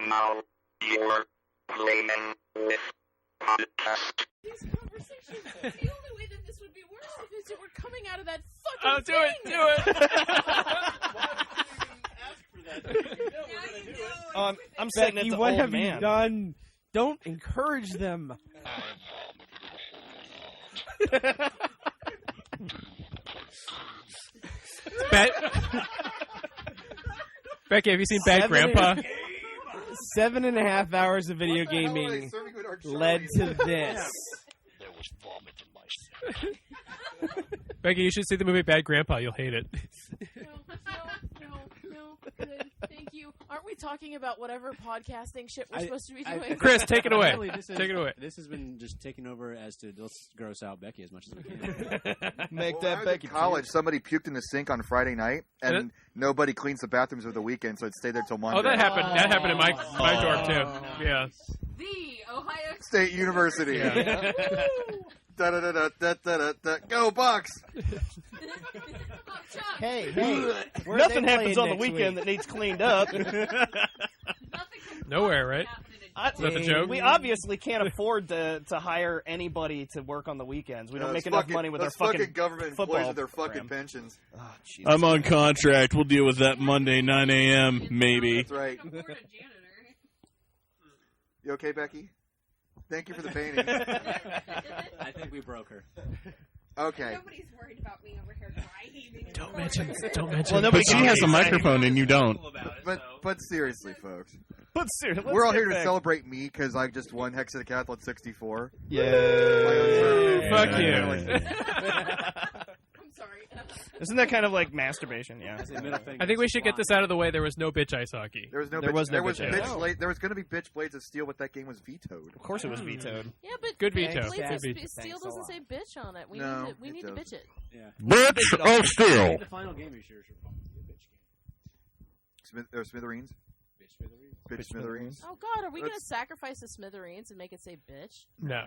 Now you're playing with podcast. These conversations, the only way that this would be worse is if we're coming out of that fucking do thing. it! I'm saying Becky, it's what old have man. you done? Don't encourage them. Becky, have you seen Bad Grandpa? 7.5 hours of video gaming led to this. There was vomit in my stomach. Becky, you should see the movie Bad Grandpa. You'll hate it. No, good. Thank you. Aren't we talking about whatever podcasting shit we're supposed to be doing? Chris, take it away. Really, Take it away. This has been just taken over as to let's gross out Becky as much as we can. Make When I that was Becky. in college, somebody puked in the sink on Friday night, and nobody cleans the bathrooms over the weekend, so it stayed there till Monday. Oh, that happened. That happened in my dorm too. Yeah. The Ohio State University. Yeah. Da da da da da da da. Go Bucks! Hey, Nothing happens on the weekend that needs cleaned up. Nowhere, right? Is that the joke? We obviously can't afford to hire anybody to work on the weekends. We don't make enough money with our fucking government football employees with their fucking program. pensions. Oh, I'm on contract. We'll deal with that Monday, 9 a.m., maybe. That's right. You okay, Becky? Thank you for the painting. I think we broke her. Okay. Nobody's worried about me over here crying. Don't mention. Well, but she has a microphone and you don't. But seriously, folks. But seriously, We're all here to celebrate me because I just won Hexadecathlon 64. Yeah. Fuck you. I'm sorry. Isn't that kind of like masturbation? Yeah. I think we should get this out of the way. There was no bitch ice hockey. There was no There bitch, was no there was bitch bitch ice. blade, there was going to be bitch blades of steel, but that game was vetoed. Of course, it was vetoed. Yeah, but Good veto. Blades Good of veto. Steel doesn't say bitch on it. We No, need to, we it need to doesn't. bitch it. Yeah. Bitch of steel. The final game is yours. Be a bitch game. Smithereens? Bitch smithereens. Bitch Smithereens? Oh God, are we gonna Let's- sacrifice the smithereens and make it say bitch? No.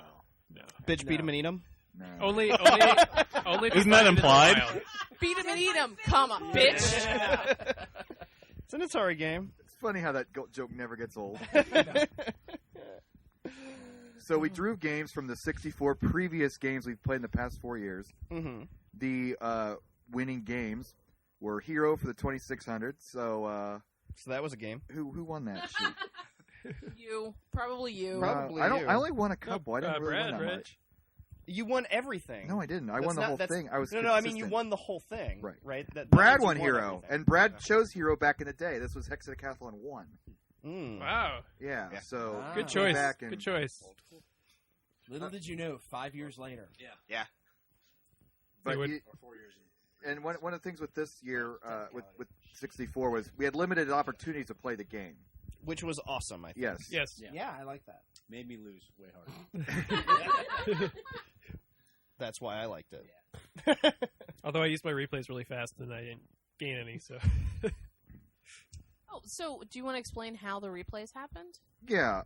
Bitch, beat him and eat him. No. Only. Isn't that implied? Beat him and eat him, comma, bitch. It's an Atari game. It's funny how that joke never gets old. So we drew games from the 64 previous games we've played in the past 4 years. Mm-hmm. The winning games were Hero for the 2600. So that was a game. who won that shit? You, probably you. Probably I don't. you. I only won a couple. I didn't really Brad, win that right? much. You won everything. No, I didn't. I That's won the not- whole that's- thing. I was No, I mean you consistent. won the whole thing. Right. Right. That Brad means you won Hero, everything. and Brad chose Hero back in the day. This was Hexadecathlon 1. Mm. Wow. Yeah. So Good go choice. back and- Good choice. Little did you know, 5 years later. Yeah. But would- he- and one of the things with this year, with 64, was we had limited opportunities to play the game. Which was awesome, I think. Yes. Yes. Yeah, I like that. Made me lose way harder. That's why I liked it. Although I used my replays really fast and I didn't gain any, so. Oh, so do you want to explain how the replays happened? Yeah.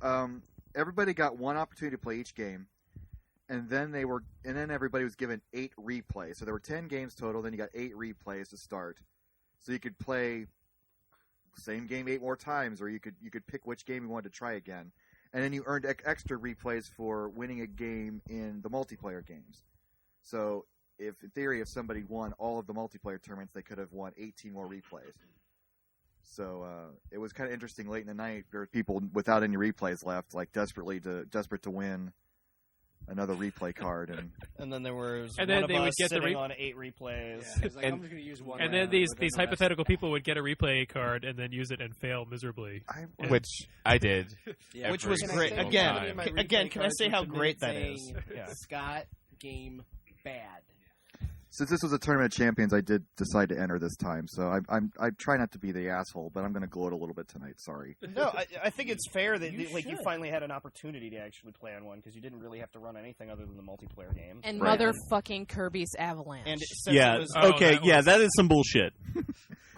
Everybody got one opportunity to play each game, and then everybody was given 8 replays. So there were 10 games total. Then you got 8 replays to start. So you could play same game 8 more times, or you could pick which game you wanted to try again, and then you earned extra replays for winning a game in the multiplayer games. So if in theory, if somebody won all of the multiplayer tournaments, they could have won 18 more replays. So it was kind of interesting. Late in the night, there were people without any replays left, like desperate to win another replay card, and then there was And one then of they would us get the sitting on 8 replays. I'm just going to use one. And then these hypothetical people would get a replay card and then use it and fail miserably. Which I did. Yeah, Which was every great. single Again, time. again, can I say how great that is? Yeah. Scott, game, bad. since this was a tournament of champions, I did decide to enter this time. So I try not to be the asshole, but I'm going to gloat a little bit tonight. Sorry. No, I think it's fair that you should. finally had an opportunity to actually play on one because you didn't really have to run anything other than the multiplayer games. And Right. motherfucking Kirby's Avalanche. And since Yeah. it was, Okay. Yeah, that is some bullshit.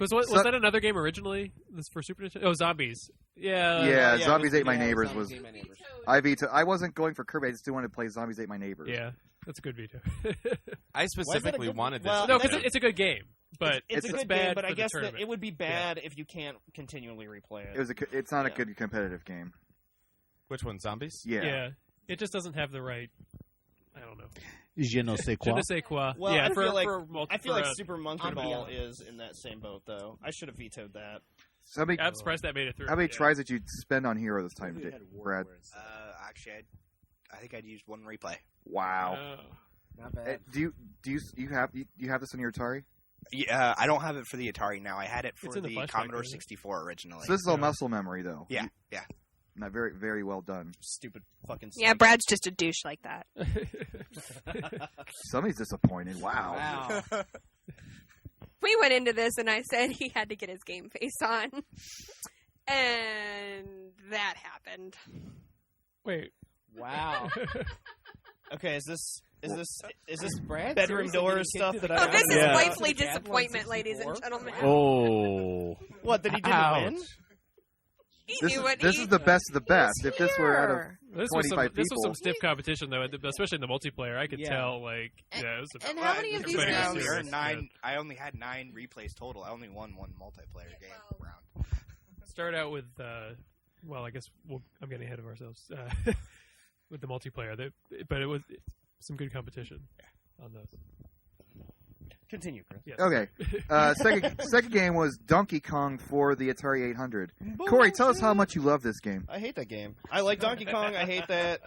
Was that another game originally? This for Super Nintendo? Oh, Zombies. Yeah. Yeah, yeah, Zombies Ate My Yeah, Neighbors Zombies was. Ate My Neighbors. I vetoed. I wasn't going for Kirby. I just didn't want to play Zombies Ate My Neighbors. Yeah. That's a good veto. I specifically good- wanted this. well, No, veto. because it's a good game. but it's a good bad game. But I for the guess that tournament. it would be bad if you can't continually replay it. It's not a good competitive game. Which one? Zombies? Yeah. It just doesn't have the right. I don't know. Je ne sais Je quoi. ne sais quoi. Well, yeah, I feel like for Super Monkey Ball is in that same boat, though. I should have vetoed that. I'm surprised that made it through. How many tries did you spend on Hero this time, Brad? Actually, I think I'd used one replay. Wow. Not bad. Do you have this on your Atari? Yeah, I don't have it for the Atari now. I had it for It's in the the flashback, Commodore isn't it? 64 originally. So this is all muscle memory, though. Yeah. Not very, very well done. Stupid fucking. Yeah, Brad's just a douche like that. Somebody's disappointed. Wow. We went into this and I said he had to get his game face on. And that happened. Wait. Wow. Okay, is this Brad bedroom seriously door getting stuff kicked that to I the This don't is Yeah. wifely Hexadecathlon disappointment, ladies and 64? gentlemen. Oh. What, that he didn't Ouch. win? He knew what This he is the best of the best. If this were out of This was 25 this was people. some stiff competition though, especially in the multiplayer. I could Yeah. tell, like, it was a, And how many of these everybody was games- serious, I only had 9 replays total. I only won one multiplayer game round. Start out with, well, I guess I'm getting ahead of ourselves with the multiplayer. But it was some good competition on those. Continue, Chris. Yes. Okay. Second game was Donkey Kong for the Atari 800. Corey, tell us how much you love this game. I hate that game. I like Donkey Kong. I hate that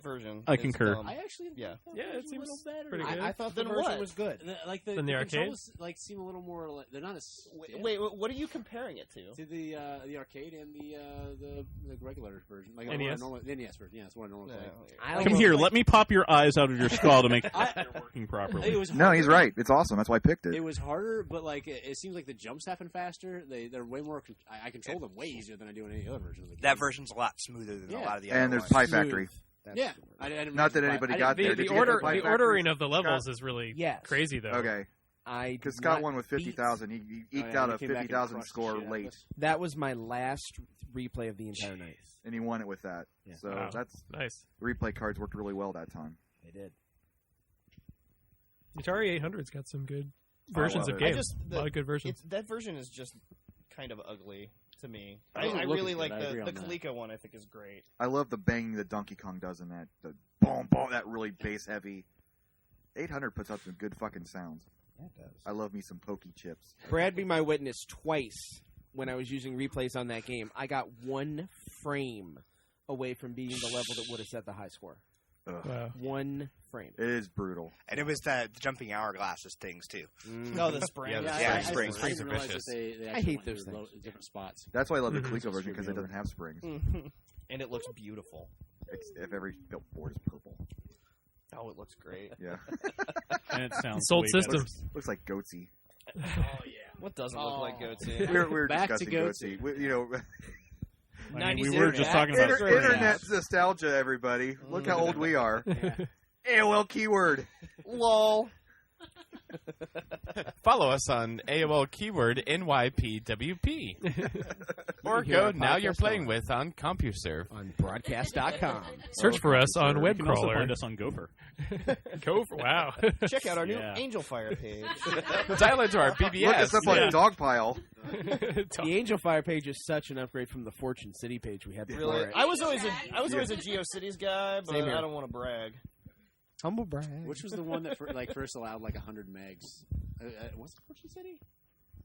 version. I It's concur. dumb. I actually Yeah. Yeah, it seems better. pretty good. I thought the Then version what? was good. Like the In the arcade? controls, like seem a little more. Like, they're not as stiff Wait, what are you comparing it to? to the arcade and the regular version, like NES? the NES version. Yeah, that's what I normally play. I Come almost here, like- let me pop your eyes out of your skull to make sure they're working properly. It was No, he's harder. right. It's awesome. That's why I picked it. It was harder, but like it seems like the jumps happen faster. They're way more. I control them way easier than I do in any other version of the game. That version's a lot smoother than a lot of the other And there's ones. Pie Factory. Yeah, I didn't Not that mention anybody I got didn't- there. The Did you get order, Pie the Factory? ordering of the levels is really Yes. crazy, though. Okay. I Because did Scott not won with beat- 50,000. He eked yeah, out he a came back and 50,000 crushed score the shit out of late, us. That was my last replay of the entire night. and he won it with that. Yeah. So Wow. that's Nice. the replay cards worked really well that time. They did. The Atari 800's got some good versions love of it. games. A lot of good versions. That version is just kind of ugly to me. It doesn't I look really as like good. I agree the on that. Coleco one. I think is great. I love the banging that Donkey Kong does in that. The boom, boom, that really bass heavy. 800 puts out some good fucking sounds. Yeah, it does. I love me some Pokey chips. Brad be my witness twice when I was using replays on that game. I got 1 frame away from beating the level that would have set the high score. Ugh. Wow. 1 frame. It is brutal. And it was the jumping hourglasses things too. No, the spring. Yeah, the Yeah, springs. springs. Springs are didn't realize vicious. that they I actually hate went those to things. different spots. That's why I love the Mhm. Coleco version because it Screw me doesn't have springs. And it looks beautiful. If every board is purple. Oh, it looks great. Yeah. And it sounds Sold way better. systems. Looks like Goatsy. What doesn't look like Goatsy? We were Back to discussing Goatsy. You know, I mean, we 90s were just talking about springs. internet nostalgia, everybody. Look how old we are. AOL keyword. Lol. Follow us on AOL keyword NYPWP. Or hear go our Now You're podcast Playing on- With on CompuServe. On broadcast.com. Search for us on You can also Webcrawler. find us on Gopher. Go for wow. Check out our new Yeah. Angel Fire page. Dial into our BBS. Look us up on Yeah. Dogpile. The Angel Fire page is such an upgrade from the Fortune City page we had before. Really? it. I was always a GeoCities guy, but Same here. I don't want to brag. Humble brag. Which was the one that first allowed like 100 megs? Was it Fortune City?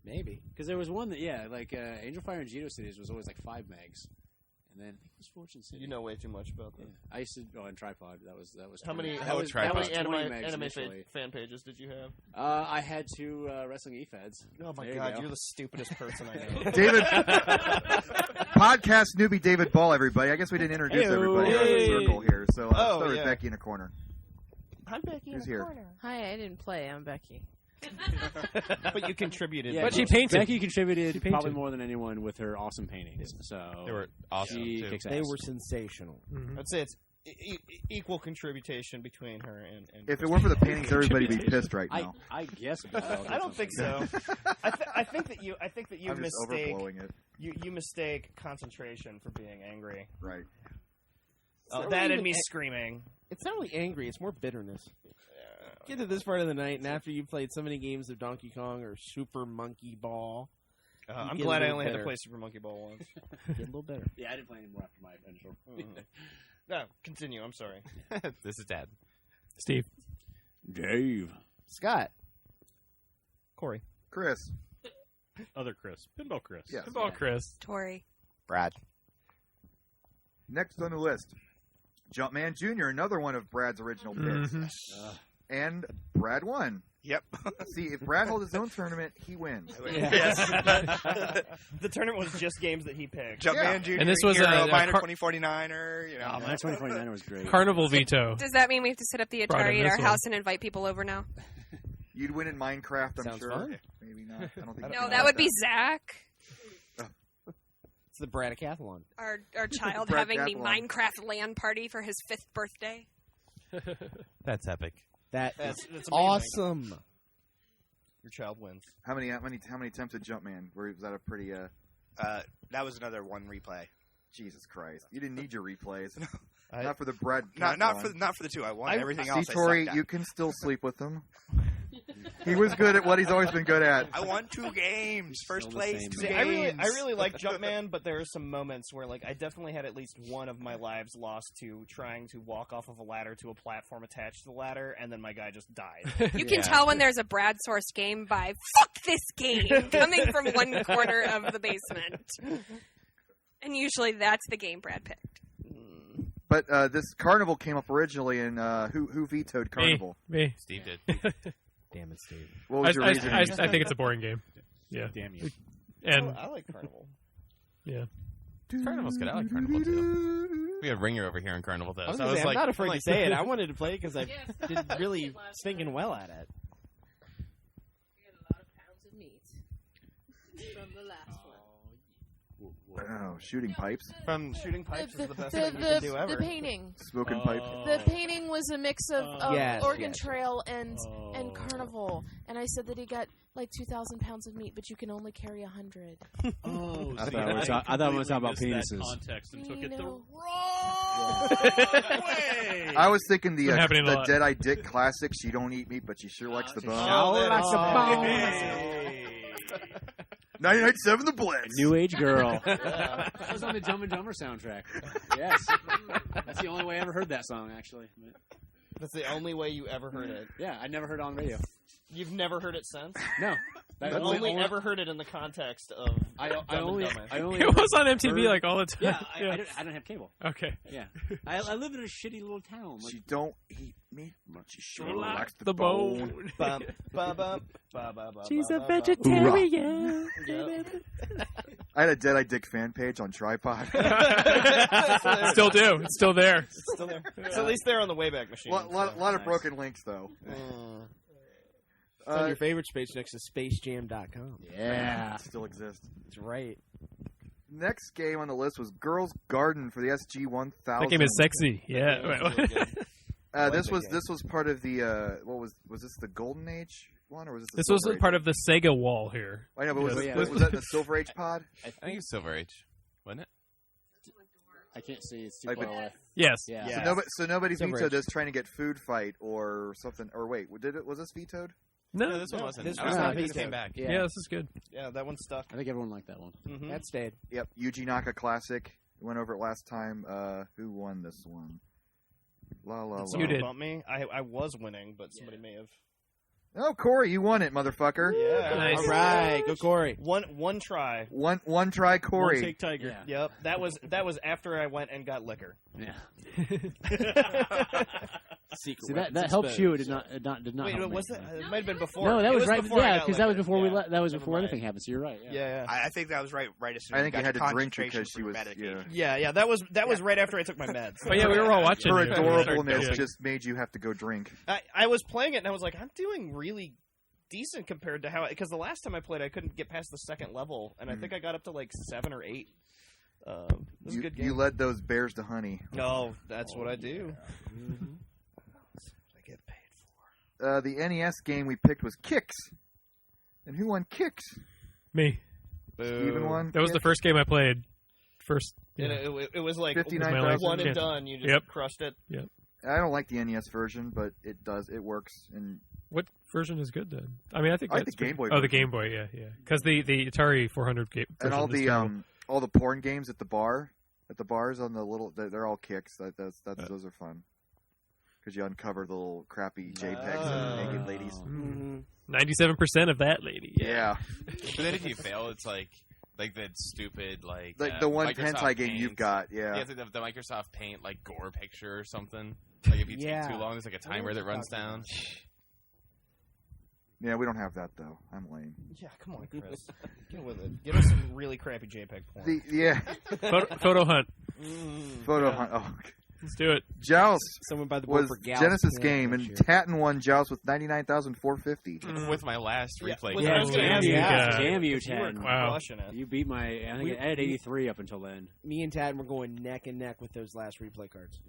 Maybe. Because there was one that Angel Fire and GeoCities was always like 5 megs, and then I think it was Fortune City. You know way too much about Yeah. that. I used to and Tripod. That was How many? That How was, Tripod. that was many 20 megs anime initially. fan pages did you have? I had 2 wrestling e-feds. Oh my There you god, go. you're the stupidest person I know. David, podcast newbie David Ball, everybody. I guess we didn't introduce Heyo. everybody in our Hey. circle here. So Oh, start with yeah. Becky in a corner. I'm Becky Who's here? Hi, I didn't play. I'm Becky. But you contributed. Yeah, But she painted. Becky contributed She painted. probably more than anyone with her awesome paintings. So They were awesome, she too. kicks They ass. were sensational. Mhm. I'd say it's equal contribution between her and If it weren't for the paintings, everybody would be pissed right now. I guess. I don't think so. I think that you I'm just overblowing it. you mistake concentration for being angry. Right. Oh, not that even and me a- screaming. It's not really angry. It's more bitterness. Get to this part of the night, and after you've played so many games of Donkey Kong or Super Monkey Ball, I'm get a glad I little only had to better. play Super Monkey Ball once. Get a little better. Yeah, I didn't play anymore after my initial. No, continue. I'm sorry. This is Dad. Steve. Dave. Scott. Corey. Chris. Other Chris. Pinball Chris. Yes. Pinball Chris. Tori. Brad. Next on the list, Jumpman Jr., another one of Brad's original picks. And Brad won. Yep. See, if Brad holds his own tournament, he wins. Yes. The tournament was just games that he picked. Jumpman Jr. And this was Hero, a Minor car- 2049er. You know. Oh, my 2049 was great. Carnival veto. Does that mean we have to set up the Brought in Atari at this our one. house and invite people over now? You'd win in Minecraft, I'm Sounds sure. fun. Maybe not. I don't think. No, that would be Zach, It's the Hexadecathlon. our child Brad having the Decathlon. Minecraft LAN party for his 5th birthday. That's epic. That's That's amazing. awesome. Your child wins. How many attempts at Jumpman? Was that a pretty? That was another one replay. Jesus Christ! You didn't need your replays. I- Not for the Brad. Not Decathlon. for the two. I won I- everything See, else. Tori, I sucked you at. can still sleep with him. He was good at what he's always been good at. I won 2 games. First Still the place. same. 2 See, games. I really like Jumpman, but there are some moments where like I definitely had at least one of my lives lost to trying to walk off of a ladder to a platform attached to the ladder, and then my guy just died. You can tell when there's a Brad sourced game by "fuck this game" coming from one corner of the basement, and usually that's the game Brad picked. But this Carnival came up originally, and who vetoed Carnival? Me. Steve did. Damn it, Steve. What was your I reasoning? think it's a boring game. Yeah. Damn you. And I like Carnival. yeah. Carnival's good. I like Carnival too. We have Ringer over here in Carnival though. I was So gonna say, I'm like, not afraid like, to say it. I wanted to play it because I Yes. did really stinking well at it. We had a lot of pounds of meat from the last one. Oh, shooting pipes, From shooting pipes is the best the, thing you can do the ever. painting. smoking pipe. The painting was a mix of Yes, Oregon yes. Trail and Carnival, and I said that he got like 2,000 pounds of meat, but you can only carry 100. Oh, I see, thought I we thought we were talking about completely missed penises. that context and took You it the know. wrong way. I was thinking Been happening a the lot. Dead Eye Dick classic. She don't eat meat, but she sure likes the bone. Oh, that's a bone. Hey. 99.7 The Blitz. New age girl. That was on the Dumb and Dumber soundtrack. Yes. That's the only way I ever heard that song, actually. But, That's the only way you ever heard it. yeah, I never heard it on the radio. You've never heard it since? No. I've only ever heard it in the context of I Dumb and only Dumber. It was on MTV heard- like all the time. Yeah, I don't have cable. Okay. Yeah. I live in a shitty little town. Like, She don't eat meat, but she sure Like likes the bone. Bum, ba, bum, ba, ba, ba, She's ba, a ba, ba. vegetarian. Yep. I had a Dead Eye Dick fan page on Tripod. Still do. It's still there. Still there. It's at least there on the Wayback Machine. lot so of nice. broken links though. It's on your favorite space next to spacejam.com. yeah. Still exists. That's right. Next game on the list was Girls Garden for the SG 1000. That game is sexy. Yeah. This was part of the what was this the Golden Age one or was this the This was Silver Age? part of the Sega wall here. I know, but was, Yes. was that the Silver Age pod? I think it's Silver Age, wasn't it? I can't see. It's too Like, far but- away. Yes. Yeah. So nobody Silver vetoed Age. this trying to get Food Fight or something. Or wait, was this vetoed? No, this one wasn't. this I was one- happy no, this came back. Yeah, this is good. Yeah, that one stuck. I think everyone liked that one. Mm-hmm. That stayed. Yep, Yuji Naka Classic. We went over it last time. Who won this one? La la la. You did. Bump me. I was winning, but somebody may have. Oh, Corey, you won it, motherfucker. Yeah. Nice. All right, go Corey. One try. One try, Corey. One take Tiger. Yeah. Yep. That was after I went and got liquor. Yeah. Secret See, weapons that helps exposed. you. It did not Wait, help me. was that? It might have been before. No, that It was right. before I Yeah, got because that was liquor. before Yeah. that was Never before mind. anything happened. So you're right. Yeah. I think that was right as soon as I think you you got had your to drink concentration because she from was. medication. Yeah. That was right after I took my meds. But yeah, we were all watching. Her you. adorableness Yeah. just made you have to go drink. I was playing it and I was like, I'm doing really decent compared to how because the last time I played I couldn't get past the second level and I think I got up to like 7 or 8. It was a good game. You led those bears to honey. No, that's what I do. I get paid for. The NES game we picked was Kicks. And who won Kicks? Me. Steven won. That was the first game I played. First. And Yeah. it was like 59,000 one and chance. done. You just Yep. crushed it. Yep. I don't like the NES version, but it works. And What version is good then? I mean, I think I like that's the Game Boy Oh, the version. Game Boy, yeah. Because the Atari 400 version and all is the terrible. all the porn games at the bars on the little, they're all kicks. Those are fun because you uncover the little crappy JPEGs of naked ladies. 97% of that lady. Yeah. But then if you fail, it's like that stupid like the one Microsoft hentai game Paint. you've got. Yeah. Yeah, it's like the Microsoft Paint like gore picture or something. Like if you take too long, there's like a timer that runs down. Yeah, we don't have that though. I'm lame. Yeah, come on, Chris. Get with it. Give us some really crappy JPEG porn. Yeah. Photo hunt. Photo hunt. Oh. Let's do it. Joust Someone by the board was for Gauss Genesis Camp game, next and year. Tatton won Joust with 99,450. With my last replay. with card. I was gonna ask Damn you, you were Tad. crushing it. You beat my. I think I had 83 up until then. Me and Tad were going neck and neck with those last replay cards.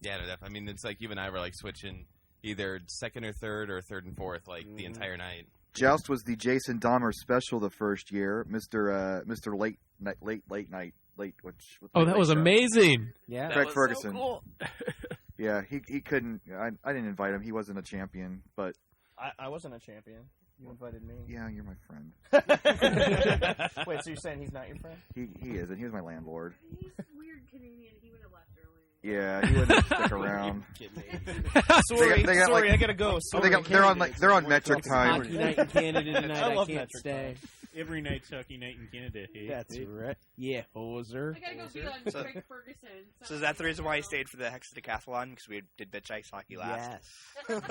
Yeah, no, definitely. I mean, it's like you and I were like switching either second or third and fourth like the entire night. Joust was the Jason Dahmer special the first year. Mr. Late Night. Oh, that was amazing. Yeah. Craig Ferguson. So cool. Yeah, he couldn't. I didn't invite him. He wasn't a champion, but I wasn't a champion. You invited me. yeah, you're my friend. Wait, so you're saying he's not your friend? He isn't. He was my landlord. He's weird Canadian. He would have left early. Yeah, he wouldn't stick around. Sorry, They got, sorry, like- I gotta go. Sorry, they're on metric time. Hockey night in Canada tonight. I love can't metric stay. Every night's hockey night in Canada. Hey? That's right. Yeah, hoser. I gotta go beat on So- Craig Ferguson. So is that the reason why you stayed for the Hexadecathlon? Because we did bitch ice hockey last. Yes.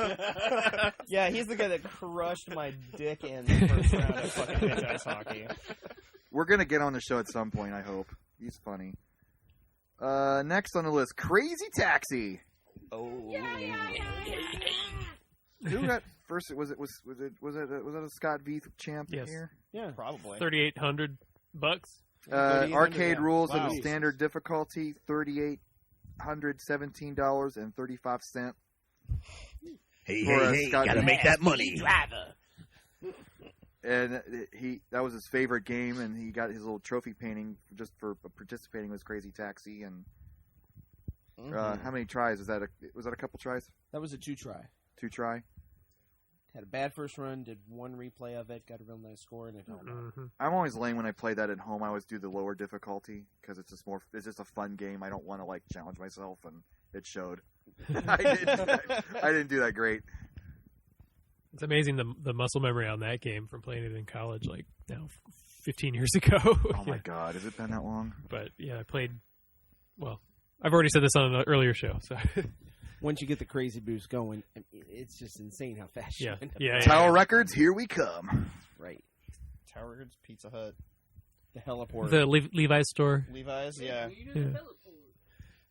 Yeah, he's the guy that crushed my dick in the first round of fucking bitch ice hockey. We're gonna get on the show at some point. I hope he's funny. Next on the list, Crazy Taxi. Oh. Who got first? Was it a Scott V champ Yes. here? Yeah. Probably. $3,800. Arcade rules Wow. of the standard difficulty, $3,817.35. Hey, For a Scott gotta V. make that money. And that was his favorite game, and he got his little trophy painting just for participating with Crazy Taxi. And how many tries was that? Was that a couple tries? That was a 2-try. 2 try. Had a bad first run, did one replay of it, got a real nice score, and it held out. I'm always lame when I play that at home. I always do the lower difficulty because it's just a fun game. I don't want to like challenge myself, and it showed. I didn't do that great. It's amazing the muscle memory on that game from playing it in college, like now 15 years ago. Oh my god, has it been that long? But yeah, I played. Well, I've already said this on an earlier show. So Once you get the crazy boost going, it's just insane how fast you end up. Tower Records, here we come. Right. Tower Records, Pizza Hut, the heliport, the Levi's store. Levi's, yeah.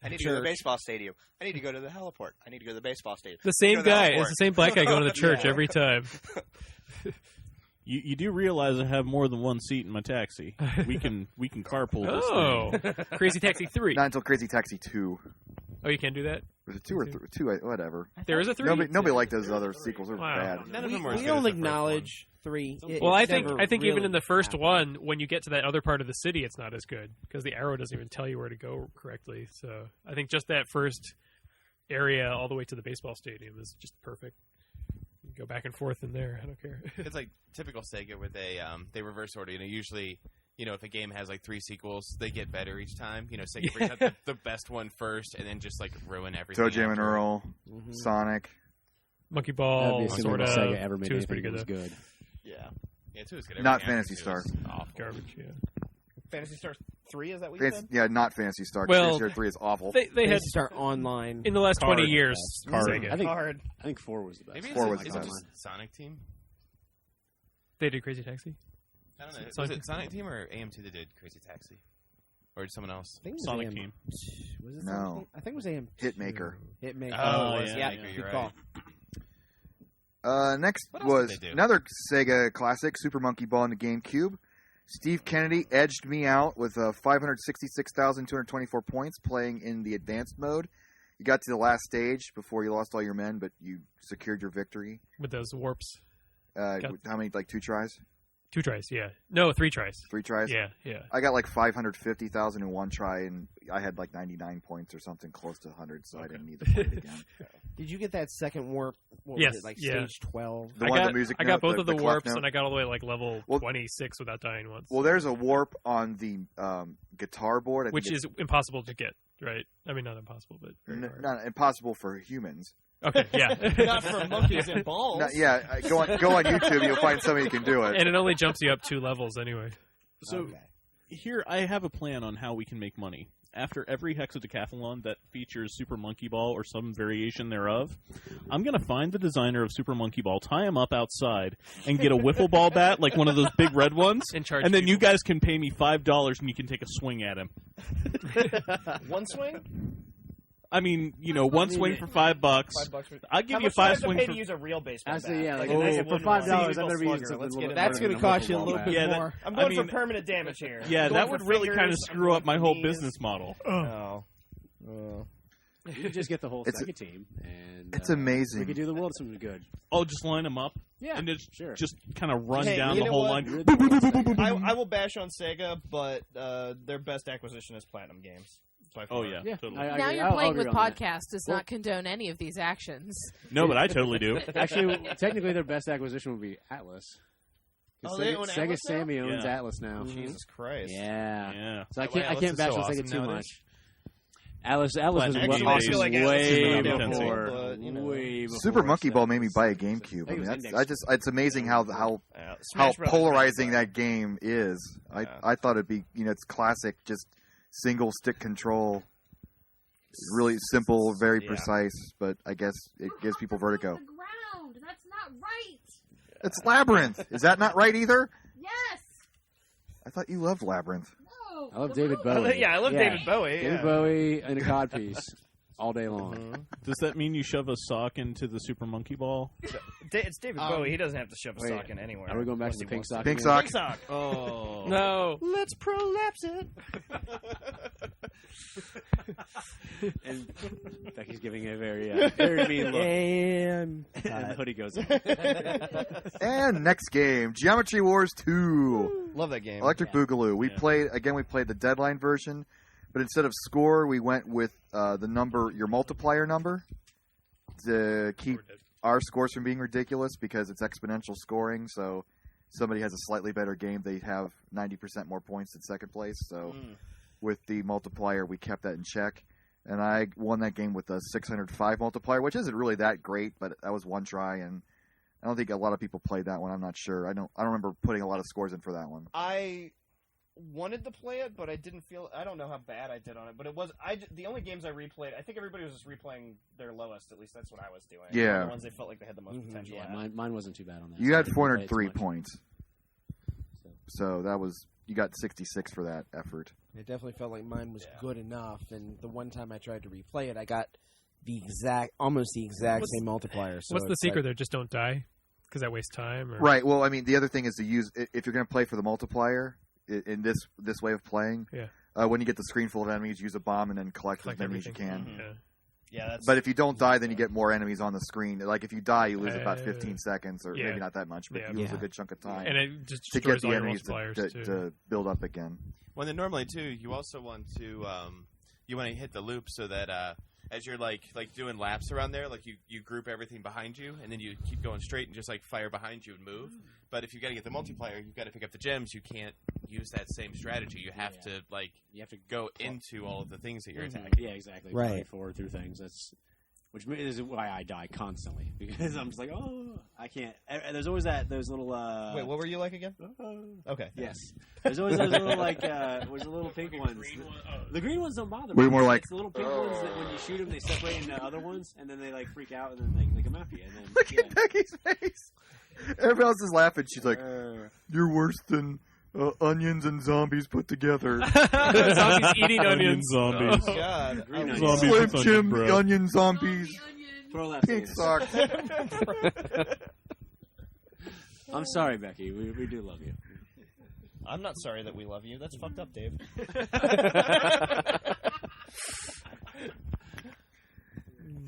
I need to go to the baseball stadium. I need to go to the heliport. I need to go to the baseball stadium. The same guy. It's the same black guy going to the church Yeah. every time. You do realize I have more than one seat in my taxi. We can carpool this Oh, thing. Crazy Taxi 3. Not until Crazy Taxi 2. Oh, you can't do that? Was it 2 or 2? Whatever. There is a 3? Nobody liked those other sequels. They're Wow. bad. None of them were We as good don't as the first acknowledge 3. Well, I It's think never even really in the first happened. one, when you get to that other part of the city, it's not as good because the arrow doesn't even tell you where to go correctly. So I think just that first area all the way to the baseball stadium is just perfect. You go back and forth in there. I don't care. It's like typical Sega where they reverse order. Usually, if a game has like 3 sequels, they get better each time. Sega brings out the best one first, and then just like ruin everything. Toe Jam and after. Earl, Sonic. Monkey Ball, That'd be a sort of. Sega ever made 2 is pretty anything good. that was though. good. Yeah. Yeah, 2 is good. Not Everything after Phantasy 2 Star. is awful. Garbage. Yeah. Fantasy Star 3, is that what you said? Yeah, not Fantasy Star. Well, Fantasy Star 3 is awful. They had Fantasy Star Online. in the last 20 Card. years. Card. Sega. I think 4 was the best. Maybe it's 4 like, was the is it best. just Sonic Team? They did Crazy Taxi. I don't know. Was Sonic- it Sonic Team or AM2 that did Crazy Taxi? Or someone else? I think it was Sonic AM. Team. Was it No. Sonic Team? I think it was AM. Hitmaker. Hitmaker. Oh, yeah, yeah. Hitmaker, Good you're call. Next What else was did they do? another Sega classic, Super Monkey Ball on the GameCube. Steve Kennedy edged me out with 566,224 points playing in the advanced mode. You got to the last stage before you lost all your men, but you secured your victory. With those warps. How many? Like 2 tries? 2 tries, yeah. No, 3 tries. 3 tries? Yeah, yeah. I got like 550,000 in one try, and I had like 99 points or something close to 100, so I didn't need to play it again. Did you get that second warp? What Yes, was it, like yeah. stage 12? I got both of the warps, note? and I got all the way like level 26 without dying once. Well, there's a warp on the guitar board. I think Which is impossible to get, right? I mean, not impossible, but very hard. not impossible for humans. Okay, yeah. Not for monkeys and balls. Go on YouTube, you'll find somebody who can do it. And it only jumps you up 2 levels anyway. So here I have a plan on how we can make money. After every Hexadecathlon that features Super Monkey Ball or some variation thereof, I'm going to find the designer of Super Monkey Ball, tie him up outside, and get a wiffle ball bat, like one of those big red ones, and then you guys can pay me $5 and you can take a swing at him. One swing? I mean, one swing for $5. I'll give you 5 swings to use a real baseball bat? Yeah, like for $5, I'm going to be using something. That's going to cost you a little bit more. I'm going for permanent damage here. Yeah, that would really kind of screw up my whole business model. Oh. You could just get the whole second team, and it's amazing. We could do the world something good. Oh, just line them up, and just kind of run down the whole line. I will bash on Sega, but their best acquisition is Platinum Games. Oh yeah, totally. Now you're playing with podcast does not condone any of these actions. No, but I totally do. Actually, technically, their best acquisition would be Atlas. They own Sega Atlas Sammy now? owns Atlas now. Jesus Christ! Yeah. So I Atlas can't is bash so on Sega awesome too nowadays. much. Atlas was Actually, I feel like way Atlas is before. cool, but, Way before Super Monkey Ball made me buy a GameCube. I mean, it's amazing how polarizing that game is. I thought it'd be, it's classic, just single stick control. Really simple, very precise, but I guess it gives people vertigo. The ground. That's not right. It's Labyrinth. Is that not right either? Yes. I thought you loved Labyrinth. No. I love David Bowie. I love David Bowie. David Bowie and a codpiece all day long. Does that mean you shove a sock into the Super Monkey Ball? It's David Bowie. He doesn't have to shove a sock in anywhere. Are we going back to the pink sock? Pink sock. Pink sock. Oh no! Let's prolapse it. And Becky's giving a very mean look. And the hoodie goes up. And next game, Geometry Wars 2. Love that game. Electric Boogaloo. We played the Deadline version, but instead of score, we went with the number, your multiplier number, to keep our scores from being ridiculous because it's exponential scoring. So somebody has a slightly better game, they have 90% more points in second place. So with the multiplier, we kept that in check. And I won that game with a 605 multiplier, which isn't really that great, but that was one try, and I don't think a lot of people played that one. I'm not sure. I don't remember putting a lot of scores in for that one. I wanted to play it, but I don't know how bad I did on it. But the only games I replayed, I think everybody was just replaying their lowest. At least that's what I was doing. Yeah. The ones they felt like they had the most potential. Yeah, mine wasn't too bad on that. You had 403 points, so that was you got 66 for that effort. It definitely felt like mine was good enough, and the one time I tried to replay it, I got almost the exact same multiplier. So what's the secret there? Just don't die, because that wastes time. Or? Right. Well, I mean, the other thing is to use if you're going to play for the multiplier in this way of playing. Yeah. When you get the screen full of enemies, use a bomb and then collect as many as you can. Mm-hmm. Yeah. But if you don't die, then you get more enemies on the screen. Like if you die, you lose about 15 seconds, or maybe not that much, but you lose a good chunk of time. And it just to get the all enemies multipliers to build up again. Well, then normally too, you also want to hit the loop so that as you're like doing laps around there, like you group everything behind you, and then you keep going straight and just like fire behind you and move. But if you got to get the multiplier, you've got to pick up the gems. You can't use that same strategy. You have to go into all of the things that you're attacking. Yeah, exactly. Right. Forward through things. Which is why I die constantly, because I'm just like, I can't. There's always those little. Wait, what were you like again? Okay. Yes. There's always those little there's the little pink ones. The green ones don't bother me. We're more like it's the little pink ones that when you shoot them, they separate into other ones, and then they like freak out, and then they come after you. And then, Look at Becky's face. Everybody else is laughing. She's like, "You're worse than onions and zombies put together." Zombies eating onions. Zombies. Oh, God. Slim Jim, onion zombies. Pink socks. I'm sorry, Becky. We do love you. I'm not sorry that we love you. That's fucked up, Dave.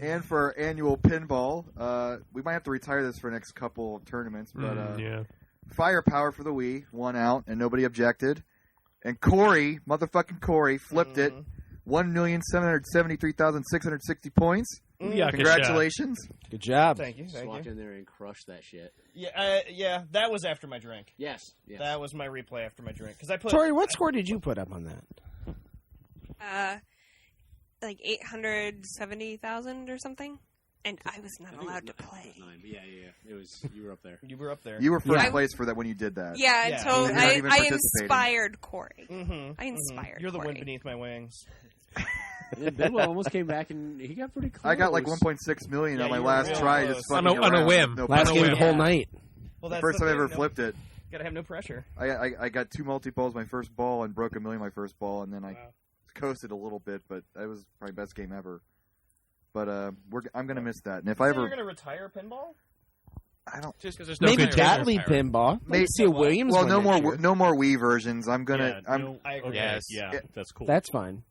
And for our annual pinball, we might have to retire this for the next couple of tournaments, but Firepower for the Wii won out, and nobody objected. And Corey, motherfucking Corey, flipped it. 1,773,660 points. Yeah, congratulations. Good job. Thank you. Just walked in there and crushed that shit. Yeah, that was after my drink. Yes. That was my replay after my drink. Because I put. Tori, what score did you put up on that? Like 870,000 or something. And I was not allowed to play. Yeah. It was. You were up there. You were up there. You were first place for that when you did that. Yeah, until I inspired Corey. Mm-hmm. I inspired You're the Corey. wind beneath my wings. And Bidwell almost came back and he got pretty close. I got like 1.6 million on my last try. Just on a whim. No last game of the whole night. Well, the first time I ever flipped it. Gotta have no pressure. I got 2 multi-balls my first ball and broke $1 million my first ball, and then I coasted a little bit, but that was probably best game ever. But I'm gonna miss that. And if I ever, you're gonna retire pinball? I don't. Just because there's maybe Gatley pinball. Maybe see a Williams. Well, no more Wii versions. I'm gonna. I agree. Yeah, that's cool. That's fine.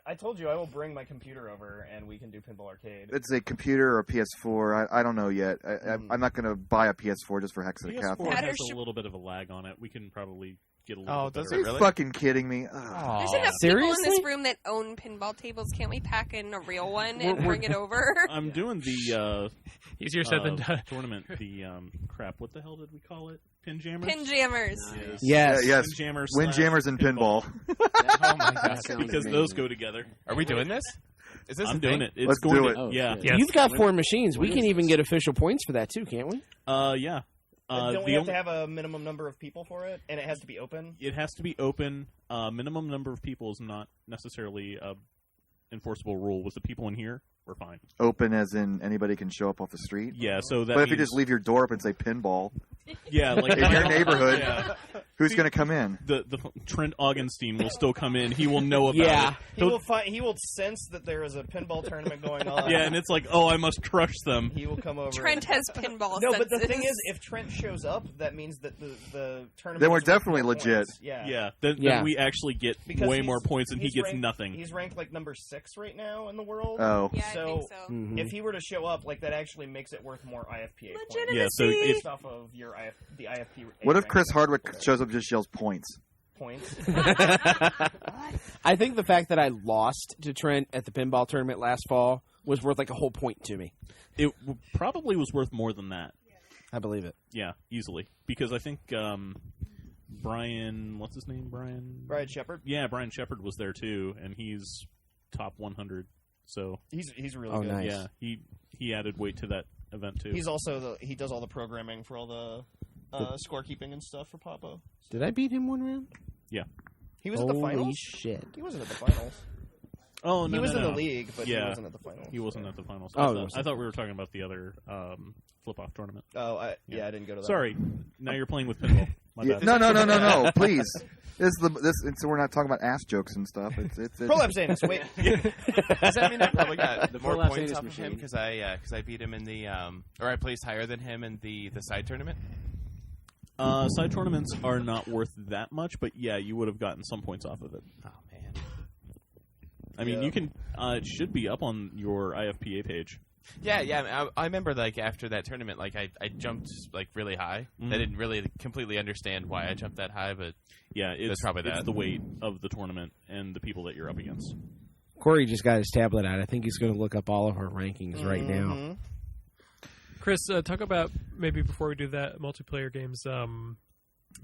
I told you I will bring my computer over and we can do Pinball Arcade. It's a computer or a PS4. I don't know yet. I'm not gonna buy a PS4 just for Hexadecathlon. PS4 has a little bit of a lag on it. We can probably get a little bit does better. it really? Fucking kidding me? There's enough people in this room that own pinball tables. Can't we pack in a real one and bring it over? I'm doing the easier said than done tournament. The crap. What the hell did we call it? Pinjammers. Pinjammers. Nice. Yes. Windjammers and pinball. Oh my god! Because those go together. Are we doing this? Is this? I'm doing it. It's Let's going do it. to, yeah. Yes. You've got 4 machines. We can even get official points for that too, can't we? Yeah. Don't we have to have a minimum number of people for it, and it has to be open? It has to be open. Minimum number of people is not necessarily a enforceable rule. With the people in here, we're fine. Open as in anybody can show up off the street? Yeah, so that But if you means- just leave your door up and say pinball... Yeah, like in your neighborhood, Yeah. who's going to come in? The Trent Augenstein will still come in. He will know about it. He will sense that there is a pinball tournament going on. Yeah, and it's like, oh, I must crush them. He will come over. Trent has pinball No, but the senses. thing is, if Trent shows up, that means that the tournament. Then we're is worth definitely more legit. points. Yeah. Yeah, then we actually get Because way he's- more points, and he he's gets ranked- nothing. He's ranked like number 6 right now in the world. Oh. Yeah, I so, think so. Mhm. if he were to show up, like that actually makes it worth more IFPA points. Yeah, so if- based off of your the IFP. What if Chris Hardwick shows up and just yells points? Points. I think the fact that I lost to Trent at the pinball tournament last fall was worth like a whole point to me. It probably was worth more than that. I believe it. Yeah, easily. Because I think Brian, what's his name? Brian Shepard? Yeah, Brian Shepard was there too, and he's top 100. So He's really good. Nice. Yeah, he added weight to that event too. He's also he does all the programming for all the scorekeeping and stuff for Papa. Did I beat him one round? Yeah. He was at the Holy finals. shit! He wasn't at the finals. Oh no, he was no, in no. the league, but yeah. he wasn't at the finals. He wasn't at the finals. Oh, I thought we were talking about the other flip-off tournament. Oh, I didn't go to that. Sorry, now you're playing with pinball. My bad. No, please. So we're not talking about ass jokes and stuff. It's Prolapse anus. Wait. Does that mean I probably got The more prolapse points anus off of him machine. because I beat him in the or I placed higher than him in the side tournament? Side tournaments are not worth that much, but yeah, you would have gotten some points off of it. Oh man. I mean, you can. It should be up on your IFPA page. Yeah. I remember like after that tournament, like I jumped like really high. Mhm. I didn't really completely understand why I jumped that high, but Yeah, that's probably it's that. the weight of the tournament and the people that you're up against. Corey just got his tablet out. I think he's going to look up all of our rankings right now. Chris, talk about maybe before we do that multiplayer games,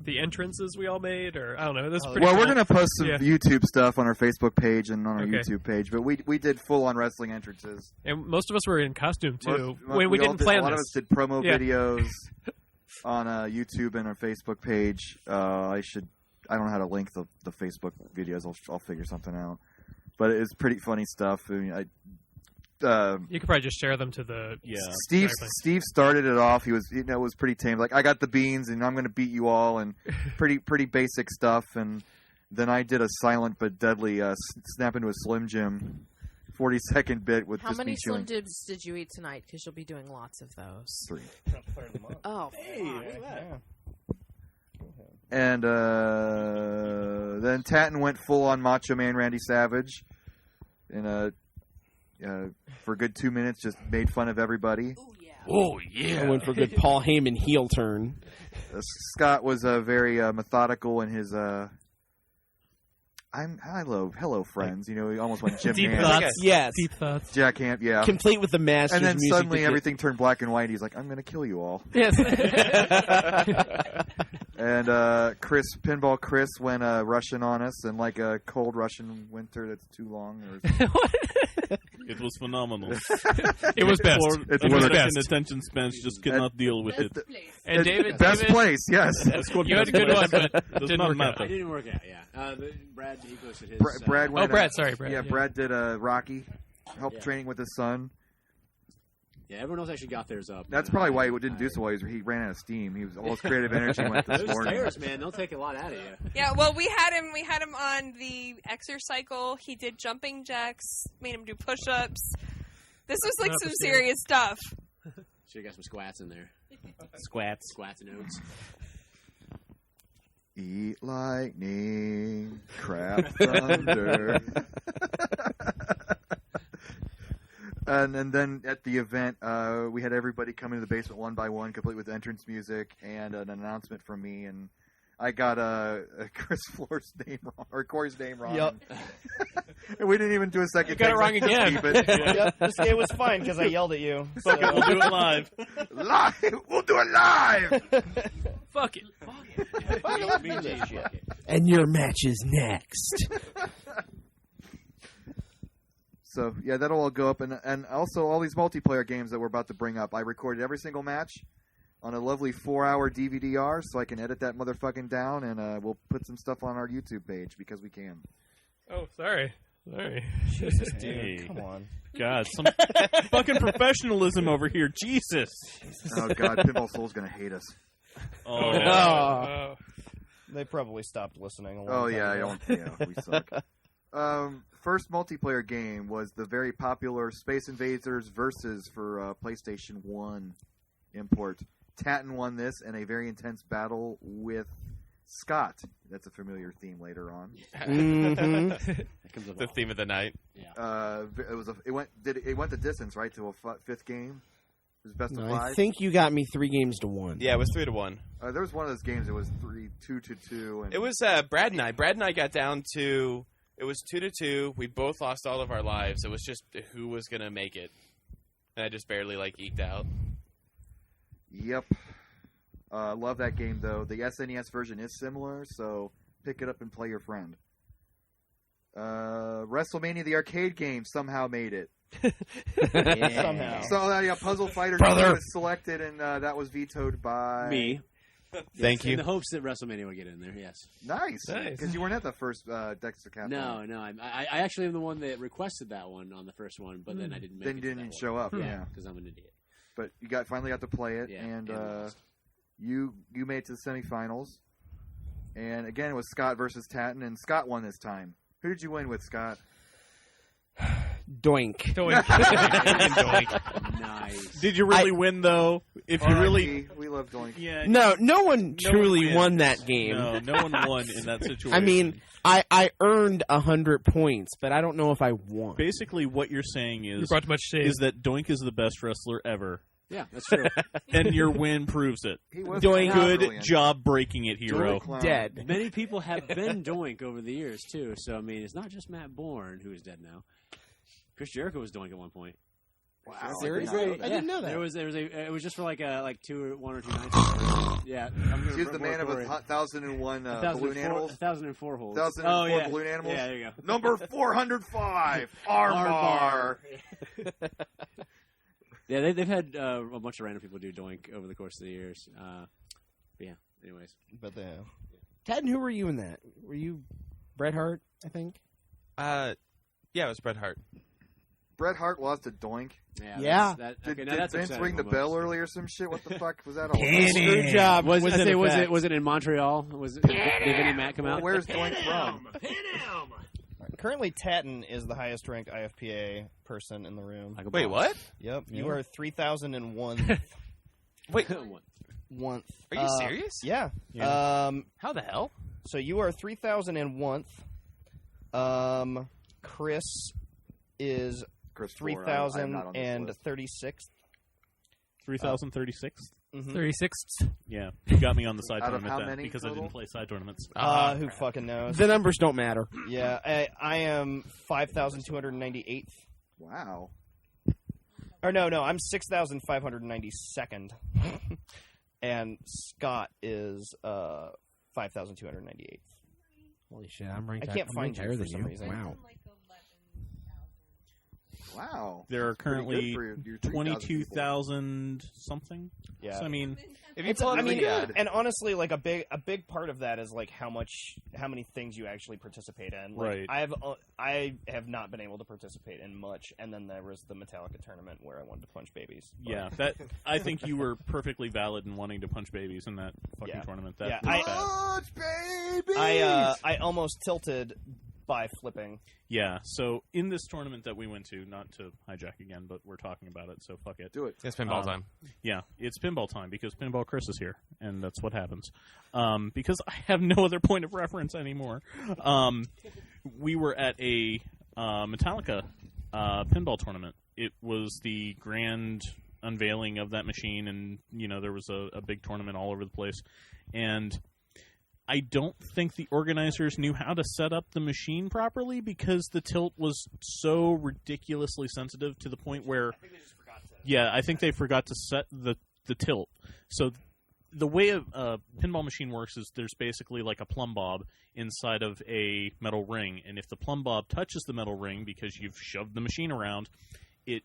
the entrances we all made, or I don't know. That's pretty. Well, cool. we're going to post some Yeah. YouTube stuff on our Facebook page and on our Okay. YouTube page, but we did full-on wrestling entrances. And most of us were in costume too. Most- when we all didn't did- plan a lot this. of us did promo Yeah. videos on YouTube and our Facebook page. I don't know how to link the Facebook videos. I'll figure something out. But it's pretty funny stuff. I mean, You could probably just share them to the Steve started it off. He was it was pretty tame. Like, I got the beans and I'm going to beat you all, and pretty basic stuff. And then I did a silent but deadly snap into a Slim Jim 40-second bit with How just many me Slim chewing. Jims did you eat tonight? Because you'll be doing lots of those. 3. Oh, Hey, look at that. And then Tatton went full on Macho Man Randy Savage, and for a good 2 minutes just made fun of everybody. Oh, yeah. I went for a good Paul Heyman heel turn. Scott was very methodical in his. Hello, friends. You know, he almost went Jim Deep Nance. thoughts. Yes. Deep thoughts. Jack Hamp, yeah. Complete with the Masters And then music. suddenly everything turned black and white. He's like, I'm going to kill you all. Yes. And Pinball Chris went Russian on us, and like a cold Russian winter that's too long. It was phenomenal. It was best. It's American worst. best. attention spans just could not deal with it. And David, best place, yes. You had a good one, but it Does didn't not work out. matter. It didn't work out. Yeah. Brad, he posted his. Brad went. Brad. Sorry, Brad. Yeah, Brad did Rocky, helped training with his son. Yeah, everyone else actually got theirs up. That's probably why he didn't do so well. He ran out of steam. He was all his creative energy went this Those morning. stairs, man, they'll take a lot out of you. Yeah, well, we had him on the exercycle. He did jumping jacks, made him do push-ups. This was like some serious stuff. Should have got some squats in there. Squats and oats. Eat lightning, crap thunder. And then at the event, we had everybody come into the basement one by one, complete with entrance music and an announcement from me. And I got Chris Floor's name wrong, or Corey's name wrong. Yep. And we didn't even do a second. You got it wrong again. Yep. It was fine because I yelled at you. Fuck it, we'll do it live. We'll do it live. Fuck it. Let's do this shit. And your match is next. So, yeah, that'll all go up. And also all these multiplayer games that we're about to bring up. I recorded every single match on a lovely 4-hour DVD-R so I can edit that motherfucking down, and we'll put some stuff on our YouTube page because we can. Oh, sorry. Jesus, dude. Hey. Come on. God, some fucking professionalism over here. Jesus. Oh, God, Pinball Soul's going to hate us. Oh, no. They probably stopped listening a long Oh, time yeah, ago. we suck. First multiplayer game was the very popular Space Invaders Versus for PlayStation 1 import. Tatton won this in a very intense battle with Scott. That's a familiar theme later on. The theme of the night. Yeah. It went the distance, right, to a fifth game. It was best of 5. I think you got me 3 games to 1. Yeah, it was 3-1. There was one of those games that was 2-2. And It was Brad and I. Brad and I got down to. It was 2-2. We both lost all of our lives. It was just who was gonna make it, and I just barely eked out. Yep. Love that game though. The SNES version is similar, so pick it up and play your friend. WrestleMania, the arcade game, somehow made it. Somehow. So Puzzle Fighter was selected, and that was vetoed by Me. Thank you. In the hopes that WrestleMania would get in there, yes. Nice. Because you weren't at the first Hexadecathlon. No. I actually am the one that requested that one on the first one, but then I didn't make it. Then didn't show up, yeah. Because I'm an idiot. But you finally got to play it, Yeah, and lost. you made it to the semifinals. And again, it was Scott versus Tatton, and Scott won this time. Who did you win with, Scott? Doink. Doink. Nice. Did you really win, though? If you really... We love Doink. Yeah. No one truly wins. won that game. No one won in that situation. I mean, I earned 100 points, but I don't know if I won. Basically, what you're saying You is brought too much shade. that Doink is the best wrestler ever. Yeah, that's true. And your win proves it. He was Doink. Good brilliant. job breaking it, hero. Clown. Dead. Many people have been Doink over the years, too. So, I mean, it's not just Matt Bourne, who is dead now. Chris Jericho was Doink at one point. Wow, Seriously? I didn't know that. It was just for like 1 or 2 nights. Yeah. He's the man of 1,001 balloon animals. 1,004 holes. 1,004 balloon animals. Yeah, there you go. Number 405, Armbar. Yeah, they've had a bunch of random people do Doink over the course of the years. Yeah, anyways. But they have. Ted, and who were you in that? Were you Bret Hart, I think? Yeah, it was Bret Hart. Bret Hart lost to Doink. Yeah. Did that's Vince upsetting ring the almost. bell early or some shit? What the fuck was that all Screw about? job. Was Was it in Montreal? Did Vinnie Mac come out? Where's Doink from? Currently, Tatton is the highest ranked IFPA person in the room. Wait, what? Yep, you are 3,001. Wait, One. are you serious? Yeah. How the hell? So you are 3,001. Chris is Chris Ford, I'm not on this list. 3,036. 3036th? 36th. Yeah, you got me on the side Out of tournament how then, many because I total? didn't play side tournaments. Who fucking knows? The numbers don't matter. Yeah, I am 5,298th. Wow. Or no, I'm 6,592nd. And Scott is 5,298th. Holy shit, I'm ranked. I can't I'm find ranked you higher for than some you. reason. Wow. Wow. There are currently Pretty good for your 3,000 people. 22,000 something. Yeah. So, I mean, and honestly, like a big part of that is like how many things you actually participate in. Like, right. I have not been able to participate in much, and then there was the Metallica tournament where I wanted to punch babies. But, yeah, that I think you were perfectly valid in wanting to punch babies in that fucking tournament. That was bad. Punch babies! I almost tilted by flipping. Yeah, so in this tournament that we went to, not to hijack again, but we're talking about it, so fuck it. Do it. It's pinball time. Yeah, it's pinball time because Pinball Chris is here, and that's what happens. Because I have no other point of reference anymore. We were at a Metallica pinball tournament. It was the grand unveiling of that machine, and there was a big tournament all over the place. And I don't think the organizers knew how to set up the machine properly because the tilt was so ridiculously sensitive to the point where... I think they just forgot to... Yeah, I think they forgot to set the tilt. So the way a pinball machine works is there's basically like a plumb bob inside of a metal ring, and if the plumb bob touches the metal ring because you've shoved the machine around, it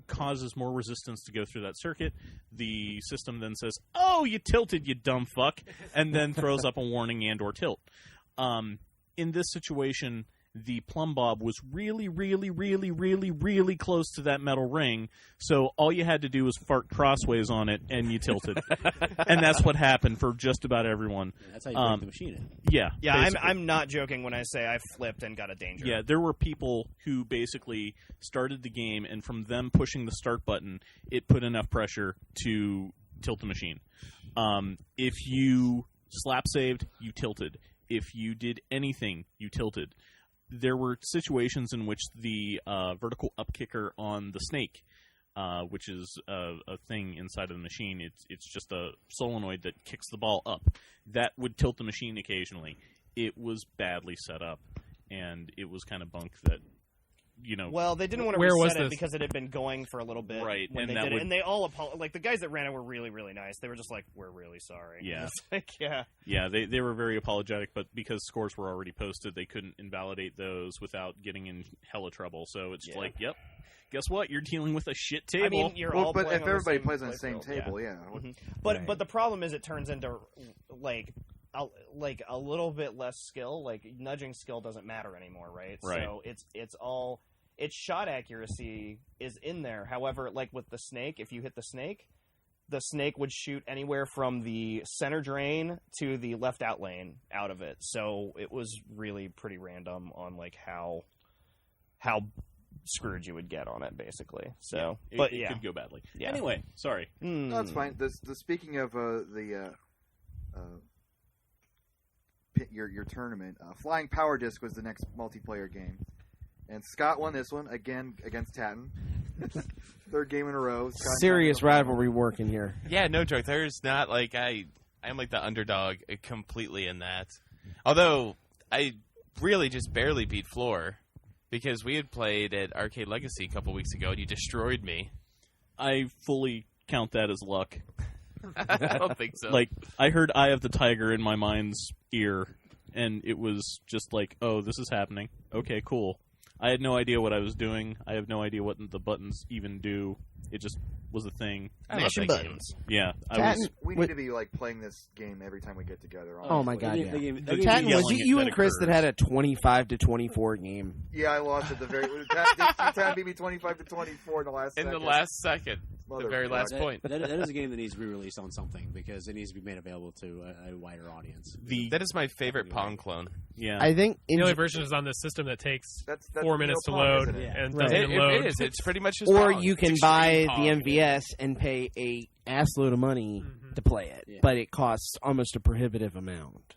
causes more resistance to go through that circuit. The system then says, "Oh, you tilted, you dumb fuck," and then throws up a warning and or tilt. In this situation, the plumb bob was really, really, really, really, really close to that metal ring, so all you had to do was fart crossways on it, and you tilted. And that's what happened for just about everyone. Yeah, that's how you break the machine in. Yeah. I'm not joking when I say I flipped and got a danger. Yeah, there were people who basically started the game, and from them pushing the start button, it put enough pressure to tilt the machine. If you slap saved, you tilted. If you did anything, you tilted. There were situations in which the vertical up kicker on the snake, which is a thing inside of the machine, it's just a solenoid that kicks the ball up. That would tilt the machine occasionally. It was badly set up, and it was kind of bunk that, Well, they didn't want to reset it because it had been going for a little bit. Right. When they did it. And they all like the guys that ran it were really, really nice. They were just like, "We're really sorry." Yeah. It's like, yeah. Yeah, they were very apologetic, but because scores were already posted, they couldn't invalidate those without getting in hella trouble. So it's like, yep, guess what? You're dealing with a shit table. I mean, you're all but playing if on everybody the same plays on the same table, yeah. Mm-hmm. But the problem is, it turns into like a little bit less skill. Like nudging skill doesn't matter anymore, right? So its shot accuracy is in there. However, like with the snake, if you hit the snake would shoot anywhere from the center drain to the left out lane out of it. So it was really pretty random on like how screwed you would get on it, basically. So, it could go badly. Yeah. Anyway, sorry. No, that's fine. Speaking of your tournament, Flying Power Disc was the next multiplayer game. And Scott won this one, again, against Tatton. Third game in a row. Serious rivalry working here. Yeah, no joke. There's not, like, I'm like the underdog completely in that. Although, I really just barely beat Floor, because we had played at Arcade Legacy a couple weeks ago, and you destroyed me. I fully count that as luck. I don't think so. Like, I heard Eye of the Tiger in my mind's ear, and it was just like, oh, this is happening. Okay, cool. I had no idea what I was doing. I have no idea what the buttons even do. It just was a thing. I love that game. Yeah. We need to be like playing this game every time we get together. Oh my god, yeah. Tatton, was it you and Chris that had a 25-24 game? Yeah, I lost at the very... Tatton beat me 25-24 in the last second. In the last second. The very last point. That is a game that needs to be released on something, because it needs to be made available to a wider audience. That is my favorite Pong clone. Yeah. I think the only version is on this system that takes 4 minutes to load and doesn't even load. It is. It's pretty much just Or Pong. you can buy the MVS and pay a assload of money to play it, but it costs almost a prohibitive amount.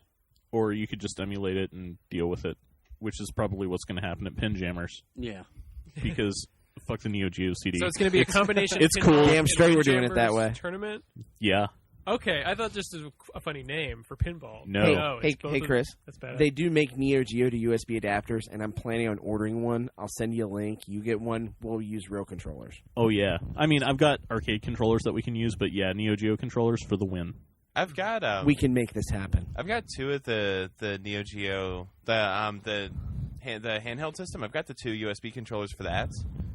Or you could just emulate it and deal with it, which is probably what's going to happen at Pin Jammers. Yeah. Because Fuck the Neo Geo CD. So it's going to be a combination. It's of cool. pinball Damn and straight we're doing it that Windjammers way. Tournament. Yeah. Okay, I thought just a funny name for pinball. No. Hey, Chris. That's bad. They do make Neo Geo to USB adapters, and I'm planning on ordering one. I'll send you a link. You get one. We'll use real controllers. Oh, yeah. I mean, I've got arcade controllers that we can use, but yeah, Neo Geo controllers for the win. I've got we can make this happen. I've got 2 of the Neo Geo the handheld system. I've got the 2 USB controllers for that.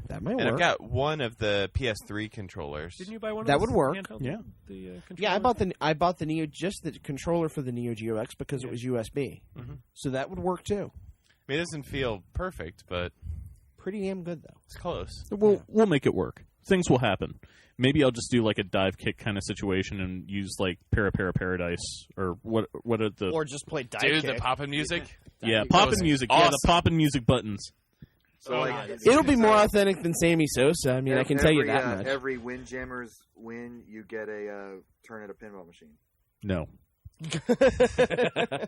That might and work. I've got 1 of the PS3 controllers. Didn't you buy one of That those would work. handheld? Yeah. Yeah, I bought the Neo the controller for the Neo Geo X because it was USB. Mhm. So that would work too. I mean, it doesn't feel perfect, but pretty damn good though. It's close. We'll make it work. Things will happen. Maybe I'll just do like a dive kick kind of situation and use like Paradise or what are the Or just play dive Dude, kick. the poppin' music. Yeah, poppin' music. Awesome. Yeah, the poppin' music buttons. So like, It'll be more authentic than Sammy Sosa. I mean, I can tell you that much. Every Windjammers win, you get a turn at a pinball machine. No.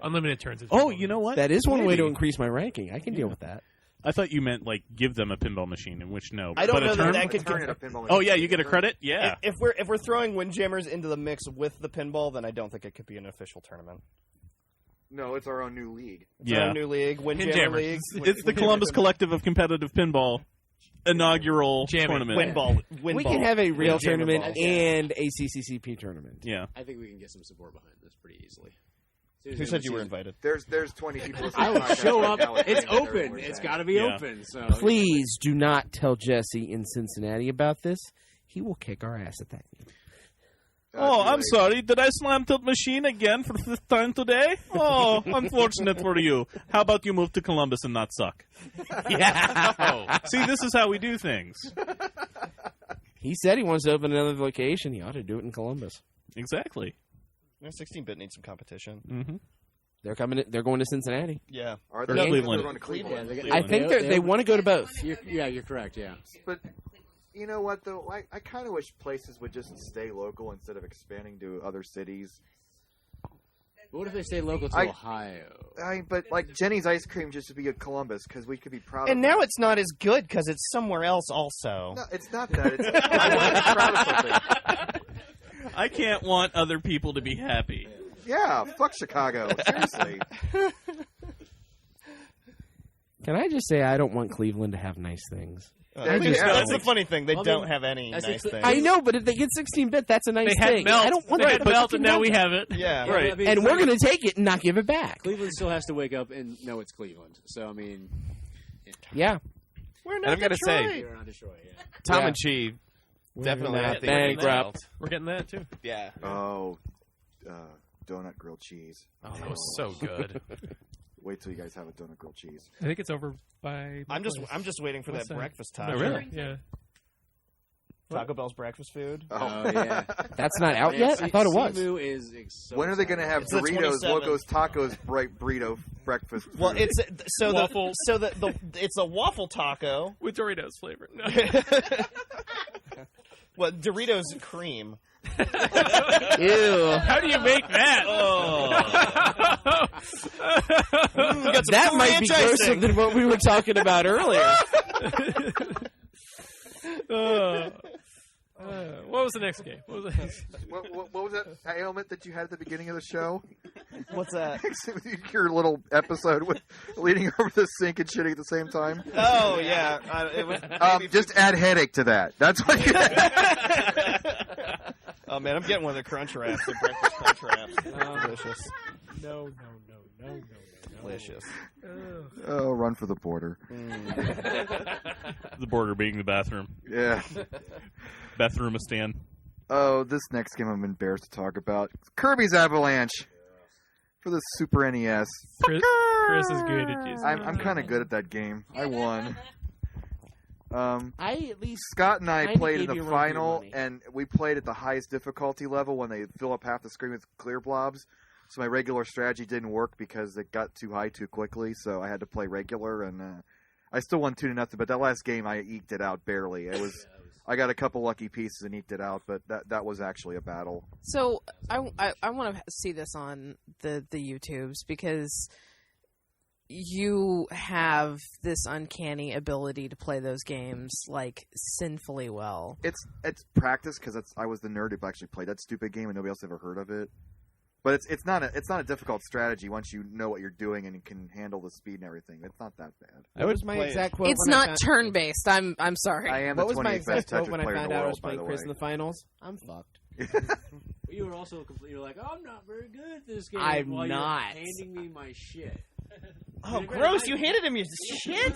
Unlimited turns. Oh, you know what? That is one way Maybe. to increase my ranking. I can deal with that. I thought you meant like give them a pinball machine, in which no. I don't but know a that turn? that could Turn get- at a pinball machine. Oh yeah, you get a credit. Yeah. If we're throwing Windjammers into the mix with the pinball, then I don't think it could be an official tournament. No, it's our own new league. It's our own new league, Windjammer League. It's the Columbus Collective of Competitive Pinball inaugural tournament. Windball. We can have a real Windjammer tournament ball. and a CCCP tournament. Yeah. I think we can get some support behind this pretty easily. Who said you were invited? There's 20 people. I will show up. It's Everywhere open. we're It's at. got to be Yeah. open. So Please do not tell Jesse in Cincinnati about this. He will kick our ass at that game. Oh, I'm sorry. Did I slam the machine again for the 5th time today? Oh, unfortunate for you. How about you move to Columbus and not suck? Yeah. See, this is how we do things. He said he wants to open another location. He ought to do it in Columbus. Exactly. 16-bit needs some competition. Mm-hmm. They're coming. They're going to Cincinnati. Yeah. Are Or they Cleveland. going to Cleveland? I think they want to go to both. You're correct. Yeah. But you know what, though? I kind of wish places would just stay local instead of expanding to other cities. But what if they stay local to Ohio? But like Jenny's Ice Cream just to be a Columbus because we could be proud And of now it. it's not as good because it's somewhere else also. No, it's not that. It's, I want to be proud of something. I can't want other people to be happy. Yeah, fuck Chicago. Seriously. Can I just say I don't want Cleveland to have nice things? That's the funny thing. They Well, don't then, have any that's nice the- things. I know, but if they get 16-bit, that's a nice They had thing. melt. I don't want They that had melt, and now we melt. have it. Yeah. Right. I mean, And it's we're like- going to take it and not give it back. Cleveland still has to wake up and know it's Cleveland. So I mean, Yeah. We're And I've got to say, you're not Detroit. Yeah. Tom Yeah. and Chi definitely not I think are getting bankrupt. melt. We're getting that too. Yeah. Oh, donut grilled cheese. Oh, that was so good. Wait till you guys have a donut grilled cheese. I think it's over by. I'm just waiting for What's that breakfast Oh, taco. really? Yeah. Taco Bell's breakfast food. Oh yeah. That's not out yet? I thought it was. Simu is so When are they going to have It's the Doritos, 27th. Locos, Tacos, bright burrito breakfast? Well, food? it's so Waffle. it's a waffle taco. With Doritos flavor. No. Well, Doritos cream. Ew. How do you make that? Got some That cool might be ranch grosser icing. than what we were talking about earlier. What was the next game? What was the next? what was that ailment that you had at the beginning of the show? What's that? Your little episode with leaning over the sink and shitting at the same time. Oh yeah, it was. Just add headache to that. That's what you. Oh man, I'm getting one of the crunch wraps. The breakfast crunch wraps. Delicious. No. Delicious. Oh, run for the border. The border being the bathroom. Yeah. Bathroom-istan. Oh, this next game I'm embarrassed to talk about. Kirby's Avalanche for the Super NES. Chris is good at just. I'm kind of good at that game. I won. I at least Scott and I kinda played in gave the you a run for your final, money. and we played at the highest difficulty level when they fill up half the screen with clear blobs. So my regular strategy didn't work because it got too high too quickly. So I had to play regular, and I still won 2-0. But that last game, I eked it out barely. It was I got a couple lucky pieces and eked it out, but that was actually a battle. So I want to see this on the YouTubes because you have this uncanny ability to play those games like sinfully well. It's practice because I was the nerd who actually played that stupid game and nobody else ever heard of it. But it's not a difficult strategy once you know what you're doing and can handle the speed and everything. It's not that bad. That was my exact quote. It's not turn based. I'm sorry. I am what the was my 28th best exact quote Tetris when I player in found the out I world, was by playing the Chris way. in the finals? I'm fucked. You were also you're like, I'm not very good at this game. I'm while not. You're handing me my shit. Oh, gross! You handed him your shit.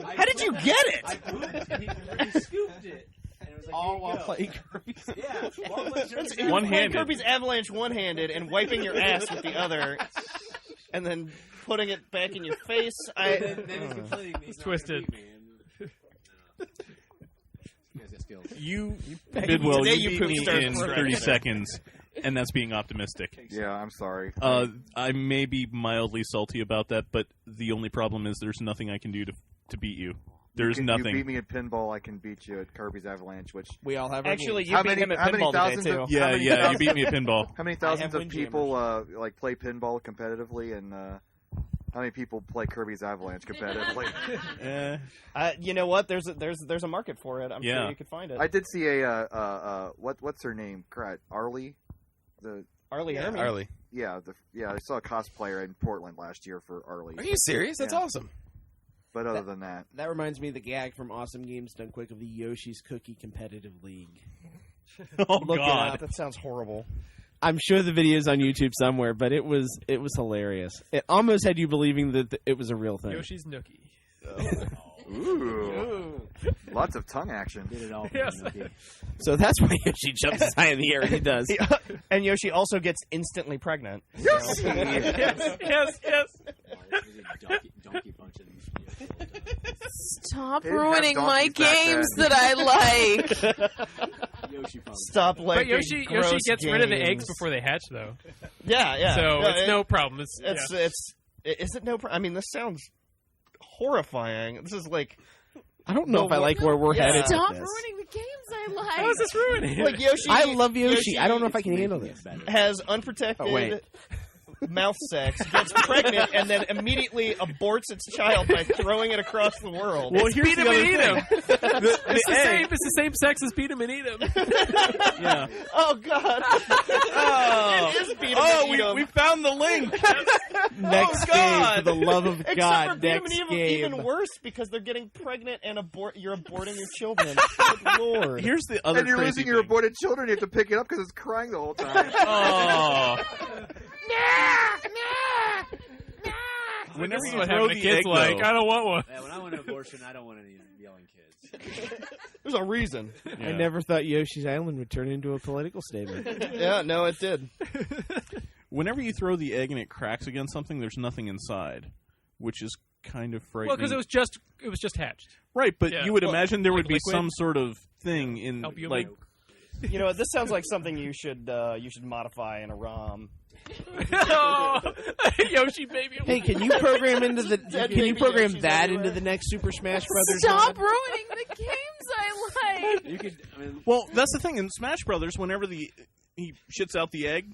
How did you get it? I pooped, and he scooped it. And it was like, All while playing Kirby. Yeah, while playing You're playing Kirby's Avalanche one-handed and wiping your ass with the other, and then putting it back in your face. Then he's complaining he's twisted. not gonna beat me, and you guys got skills. You Bidwell, Bidwell, you you beat beat me me in in 30 seconds, and that's being optimistic. Yeah, I'm sorry. I may be mildly salty about that, but the only problem is there's nothing I can do to beat you. There's nothing. You beat me at pinball. I can beat you at Kirby's Avalanche, which we all have. Actually, you beat him at pinball today too. Yeah, you beat me at pinball. How many thousands of people like play pinball competitively, and how many people play Kirby's Avalanche competitively? You know what? There's a market for it. I'm sure you could find it. I did see a what's her name? Arlie, Arlie Hermy. Arlie. Yeah, I saw a cosplayer in Portland last year for Arlie. Are you serious? That's awesome. But other than that, that reminds me of the gag from Awesome Games Done Quick of the Yoshi's Cookie Competitive League. Oh Look God, it up. That sounds horrible. I'm sure the video's on YouTube somewhere, but it was hilarious. It almost had you believing that it was a real thing. Yoshi's Nookie. Ooh. Lots of tongue action. Did it all. Yes. So that's why Yoshi jumps as high in the air as he does. And Yoshi also gets instantly pregnant. Yoshi! yes. Donkey punching. Stop Didn't have ruining my donkeys back games then. that I like. Yoshi punch. Stop But liking Yoshi gross gets rid of the eggs games. before they hatch, though. Yeah. So No, it's no problem. Is it no problem? I mean, this sounds horrifying. This is like I don't know if I like where we're headed. Stop with this. ruining the games I like. How is this ruining? like Yoshi. I love Yoshi. I don't know if I can handle this. Has unprotected mouth sex, gets pregnant, and then immediately aborts its child by throwing it across the world. Well, here's Beat the him and other eat him. thing. It's the same sex as beat him and eat him. Yeah. Oh God! It is beat him and eat him. we found the link. Next game, God. for the love of Except God, for beat 'em next and game. even worse because they're getting pregnant and you're aborting your children. Good Lord! Here's the other And you're crazy losing thing. your aborted children. You have to pick it up because it's crying the whole time. Oh. Whenever This is you what throw having a the kid's egg, like. though- I don't want one. Yeah, when I want an abortion, I don't want any yelling kids. There's a reason. I never thought Yoshi's Island would turn into a political statement. Yeah, no, it did. Whenever you throw the egg and it cracks against something, there's nothing inside, which is kind of frightening. Well, because it was just hatched. Right, but Yeah. you would Well, imagine there like would be liquid? some sort of thing in Albumin? like. You know, this sounds like something you should modify in a ROM. Oh, Yoshi baby. Hey, can you program into the? Dead Can you baby program Yoshis that everywhere. into the next Super Smash Brothers? Stop mod? ruining the games I like. You could. I mean, Well, that's the thing in Smash Brothers. Whenever he shits out the egg,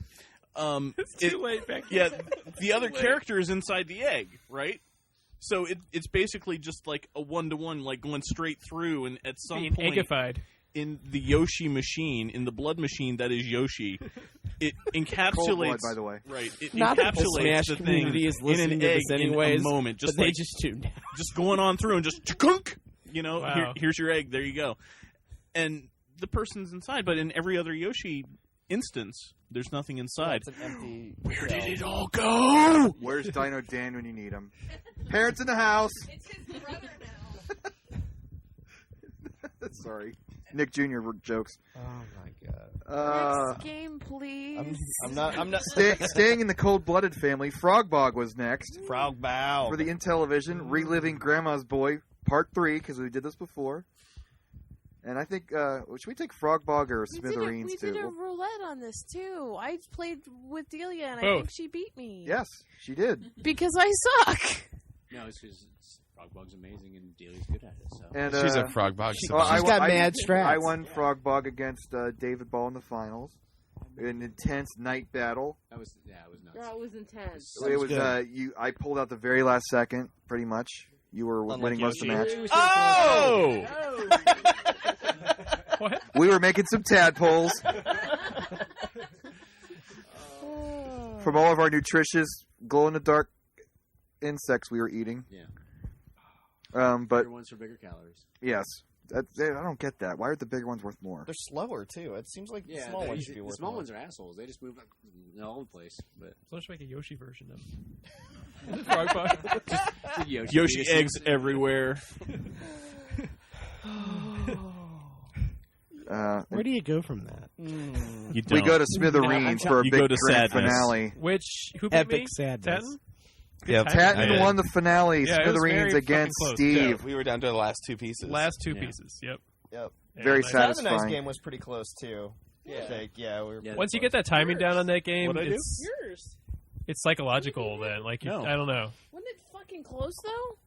It's too late back yeah, then. the other Too late. character is inside the egg, right? So it's basically just like a 1-to-1, like going straight through, and at some Being point eggified. in the Yoshi machine, in the blood machine that is Yoshi, it encapsulates. Cold blood, by the way. Right, it Not that the encapsulates Smash the thing community is in listening an to egg this anyways, in a moment, just but they like just tuned out. just going on through and just chunk. You know, Wow. here's your egg. There you go. And the person's inside, but in every other Yoshi instance, there's nothing inside. It's an empty. Where did it all go? Where's Dino Dan when you need him? Parents in the house. It's his brother now. Sorry, Nick Jr. jokes. Oh my God! Next game, please. I'm not. Staying in the cold-blooded family, Frogbog was next Frog Bow. for the Intellivision, reliving Grandma's Boy Part 3 because we did this before. And I think should we take Frogbog or Smithereens we too? did a roulette on this too. I played with Delia and I Both. think she beat me. Yes, she did. Because I suck. no, it's because Frogbog's amazing and Daily's good at it. So. And She's a frog bog. Well, She's got mad strats. I won Frogbog against David Ball in the finals. an intense night battle. That was it was nuts. Oh, it was intense. It was I pulled out the very last second, pretty much. You were winning most of the match. Oh! What? We were making some tadpoles from all of our nutritious glow-in-the-dark insects we were eating. Yeah. But bigger ones for bigger calories. yes, I don't get that. Why are the bigger ones worth more? They're slower too. It seems like the small ones should be worth The small more. ones are assholes. They just move all over the place. But So let's make a Yoshi version of Yoshi eggs everywhere. Where do you go from that? You We don't. go to Smithereens for a You big go to grand sadness. finale. who beat Epic me? sadness. Tatton? Yeah, Tatton won the finale. Yeah, it was very Smithereens fucking against close. Steve. we were down to the last two pieces. Last two pieces. Yep. Yep. Very And, satisfying. Saturn's game was pretty close too. I think. Yeah. We were Once you get that timing down on that game, What'd I do? it's psychological. Then, like, No. I don't know. Wasn't it fucking close though?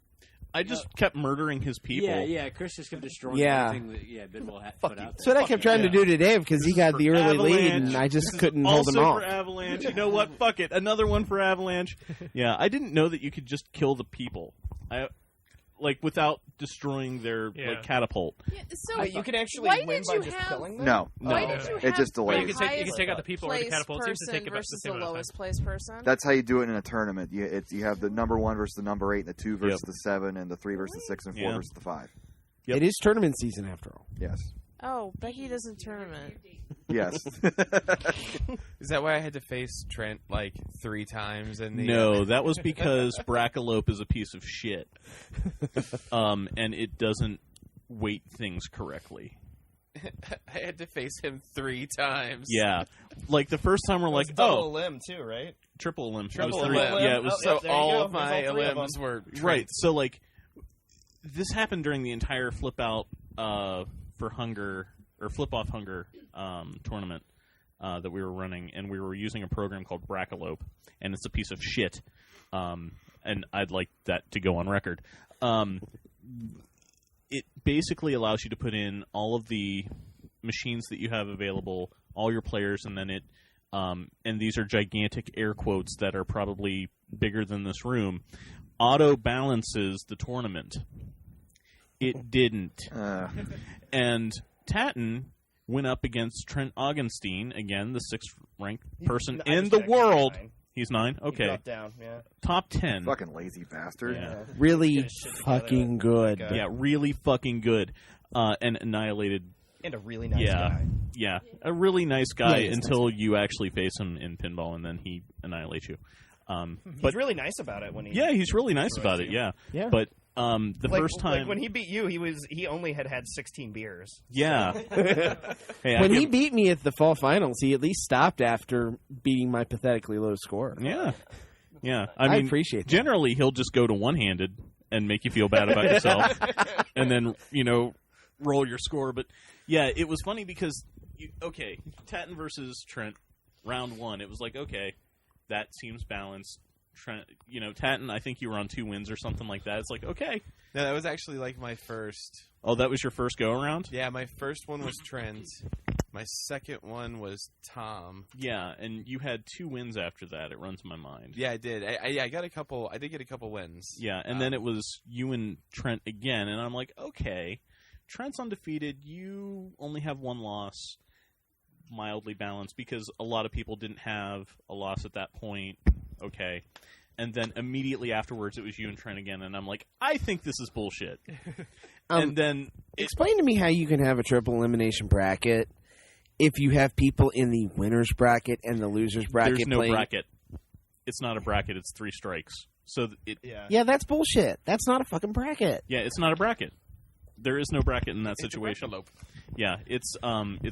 I just kept murdering his people. Yeah. Chris just kept destroying Yeah. everything that Bidwell had put out there. That's what I kept trying to do today because he got the early lead and I just couldn't hold him Also off. for Avalanche. You know what? Fuck it. Another one for Avalanche. Yeah, I didn't know that you could just kill the people. Without destroying their catapult. Yeah, so you can actually why win did by you just have- killing them. No, Why did you it have just But delays. you can take out the people or the place catapult. It seems to person take about the versus same the amount of lowest time. place person. That's how you do it in a tournament. You have the number 1 versus the number 8, and the 2 versus Yep. the 7, and the 3 versus the 6, and 4 Yeah. versus the 5. Yep. It is tournament season after all. Yes. Oh, Becky doesn't tournament. Yes. Is that why I had to face Trent like 3 times? In the No, that was because Bracalope is a piece of shit. And it doesn't weight things correctly. I had to face him 3 times. Yeah. Like the first time we're like, double limb too, right? triple limb. Triple It was limb. Yeah, it was So there you all go. of my There's all 3 of limbs them. were right. So like this happened during the entire flip out for hunger or flip off hunger tournament that we were running, and we were using a program called Bracalope, and it's a piece of shit. And I'd like that to go on record. It basically allows you to put in all of the machines that you have available, all your players, and then and these are gigantic air quotes that are probably bigger than this room, auto balances the tournament. It didn't. And Tatton went up against Trent Augenstein, again, the 6th ranked person in the world. He's 9? He Okay. dropped down, yeah. Top 10. Fucking lazy bastard. Yeah. Really fucking good. Yeah, really fucking good. And annihilated. And a really nice guy. Yeah, a really nice guy Yeah, he's until you actually face him in pinball, and then he annihilates you. He's really nice about it when he. Yeah, he's really nice about it. Yeah. Yeah. But the first time like when he beat you, he only had 16 beers. Yeah. Hey, When he beat me at the fall finals, he at least stopped after beating my pathetically low score. Yeah. Yeah. I mean, appreciate that. Generally, he'll just go to one-handed and make you feel bad about yourself, and then roll your score. But yeah, it was funny because Tatton versus Trent, round 1. It was like, okay, that seems balanced. Trent, Tatton, I think you were on 2 wins or something like that. It's like, okay. No, that was actually like my first. Oh, that was your first go around? Yeah, my first one was Trent. My second one was Tom. Yeah, and you had 2 wins after that. It runs my mind. Yeah, I did. I got a couple. I did get a couple wins. Yeah, and then it was you and Trent again, and I'm like, okay, Trent's undefeated. You only have 1 loss, mildly balanced, because a lot of people didn't have a loss at that point. Okay. And then immediately afterwards, it was you and Trent again, and I'm like, I think this is bullshit. And then explain to me how you can have a triple elimination bracket if you have people in the winners bracket and the losers bracket. There's no playing. bracket. It's not a bracket. It's 3 strikes. So Yeah, that's bullshit. That's not a fucking bracket. Yeah, it's not a bracket. There is no bracket in that situation. Yeah, it's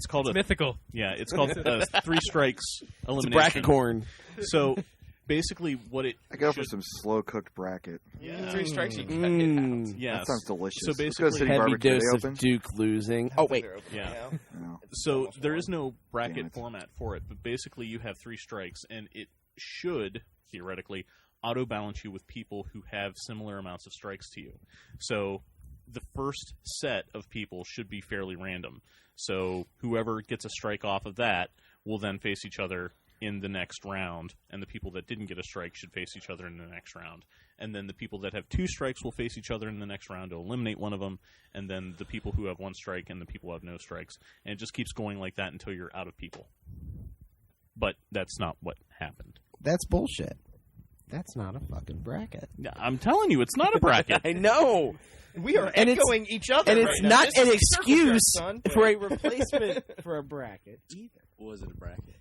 called mythical. Yeah, it's called 3 strikes elimination. It's a bracket corn. So basically, what it I go for some slow cooked bracket. Yeah. 3 strikes, you can cut it out. Yes. That sounds delicious. So Let's go to basically, City Heavy Barbecue. dose They of open? Duke losing. Oh wait, Yeah. No. So there is no bracket Damn it. format for it, but basically you have 3 strikes, and it should theoretically auto balance you with people who have similar amounts of strikes to you. So the first set of people should be fairly random. So whoever gets a strike off of that will then face each other in the next round, and the people that didn't get a strike should face each other in the next round. And then the people that have 2 strikes will face each other in the next round to eliminate one of them, and then the people who have 1 strike and the people who have no strikes. And it just keeps going like that until you're out of people. But that's not what happened. That's bullshit. That's not a fucking bracket. I'm telling you, it's not a bracket. I know. We are echoing each other. And right it's now. not This an is excuse circle jerk, son. for a replacement for a bracket either. Was it a bracket?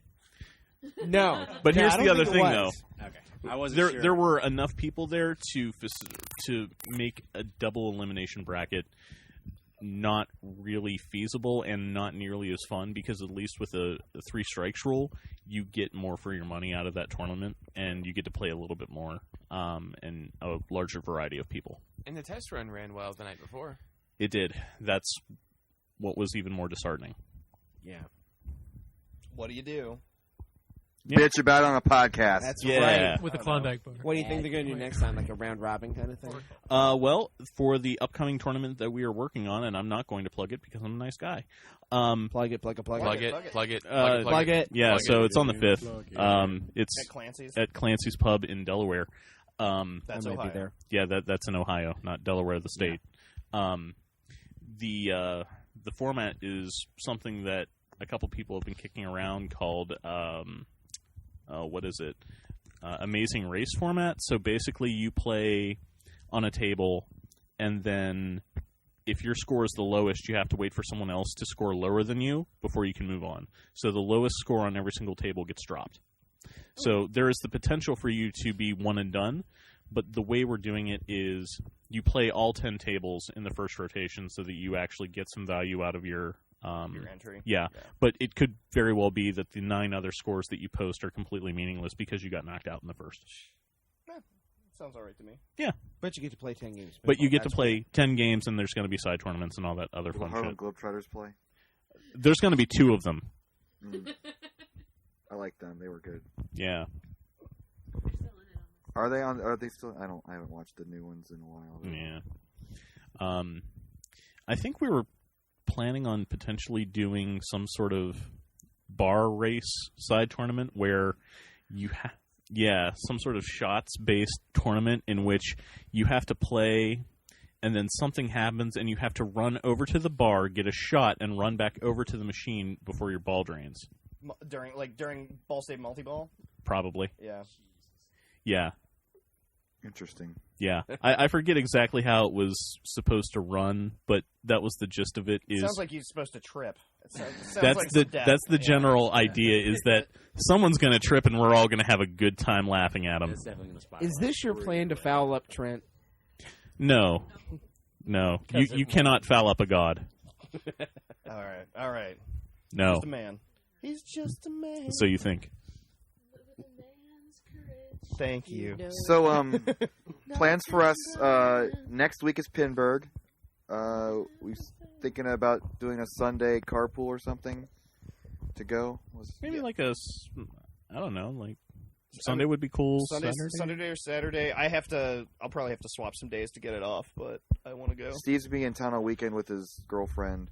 No. But No, here's I don't the other think it thing, was. though. Okay. I wasn't There, sure. there were enough people there to make a double elimination bracket not really feasible and not nearly as fun, because at least with the 3 strikes rule, you get more for your money out of that tournament, and you get to play a little bit more and a larger variety of people. And the test run ran well the night before. It did. That's what was even more disheartening. Yeah. What do you do? Bitch about it on a podcast. That's Yeah. right. With a Klondike bar. What do you think they're going to do next time? Like a round robin kind of thing? Well, for the upcoming tournament that we are working on, and I'm not going to plug it because I'm a nice guy. Plug it. Plug it. Yeah, Plug so it. it's on the 5th. It's At Clancy's? at Clancy's Pub in Delaware. That's I might Ohio. be there. Yeah, that's in Ohio, not Delaware, the state. The format is something that a couple people have been kicking around called what is it? Amazing Race format. So basically, you play on a table, and then if your score is the lowest, you have to wait for someone else to score lower than you before you can move on. So the lowest score on every single table gets dropped. So there is the potential for you to be one and done, but the way we're doing it is you play all 10 tables in the first rotation so that you actually get some value out of your entry. Yeah, but it could very well be that the 9 other scores that you post are completely meaningless because you got knocked out in the first. Sounds all right to me. Yeah. But you get to play 10 games. But you get to play 10 games, and there's going to be side tournaments and all that other Will fun Harlem shit. Globetrotters play? There's going to be 2 of them. I like them. They were good. Yeah. Are they on? Are they still? I haven't watched the new ones in a while. Yeah. I think we were planning on potentially doing some sort of bar race side tournament where you some sort of shots-based tournament in which you have to play, and then something happens, and you have to run over to the bar, get a shot, and run back over to the machine before your ball drains. During Ball State Multi-Ball? Probably. Yeah. Yeah. Interesting. Yeah. I forget exactly how it was supposed to run, but that was the gist of it. Sounds like you're supposed to trip. That's the general idea, is that someone's going to trip and we're all going to have a good time laughing at them. Is this your plan to foul up Trent? No. You cannot foul up a god. All right. No. Just a man. He's just a man. So you think. Thank you. So, plans for us next week is Pinburg. We're thinking about doing a Sunday carpool or something to go. Maybe like I don't know, like Sunday would be cool. Sunday or Saturday. I'll probably have to swap some days to get it off, but I want to go. Steve's being in town all weekend with his girlfriend,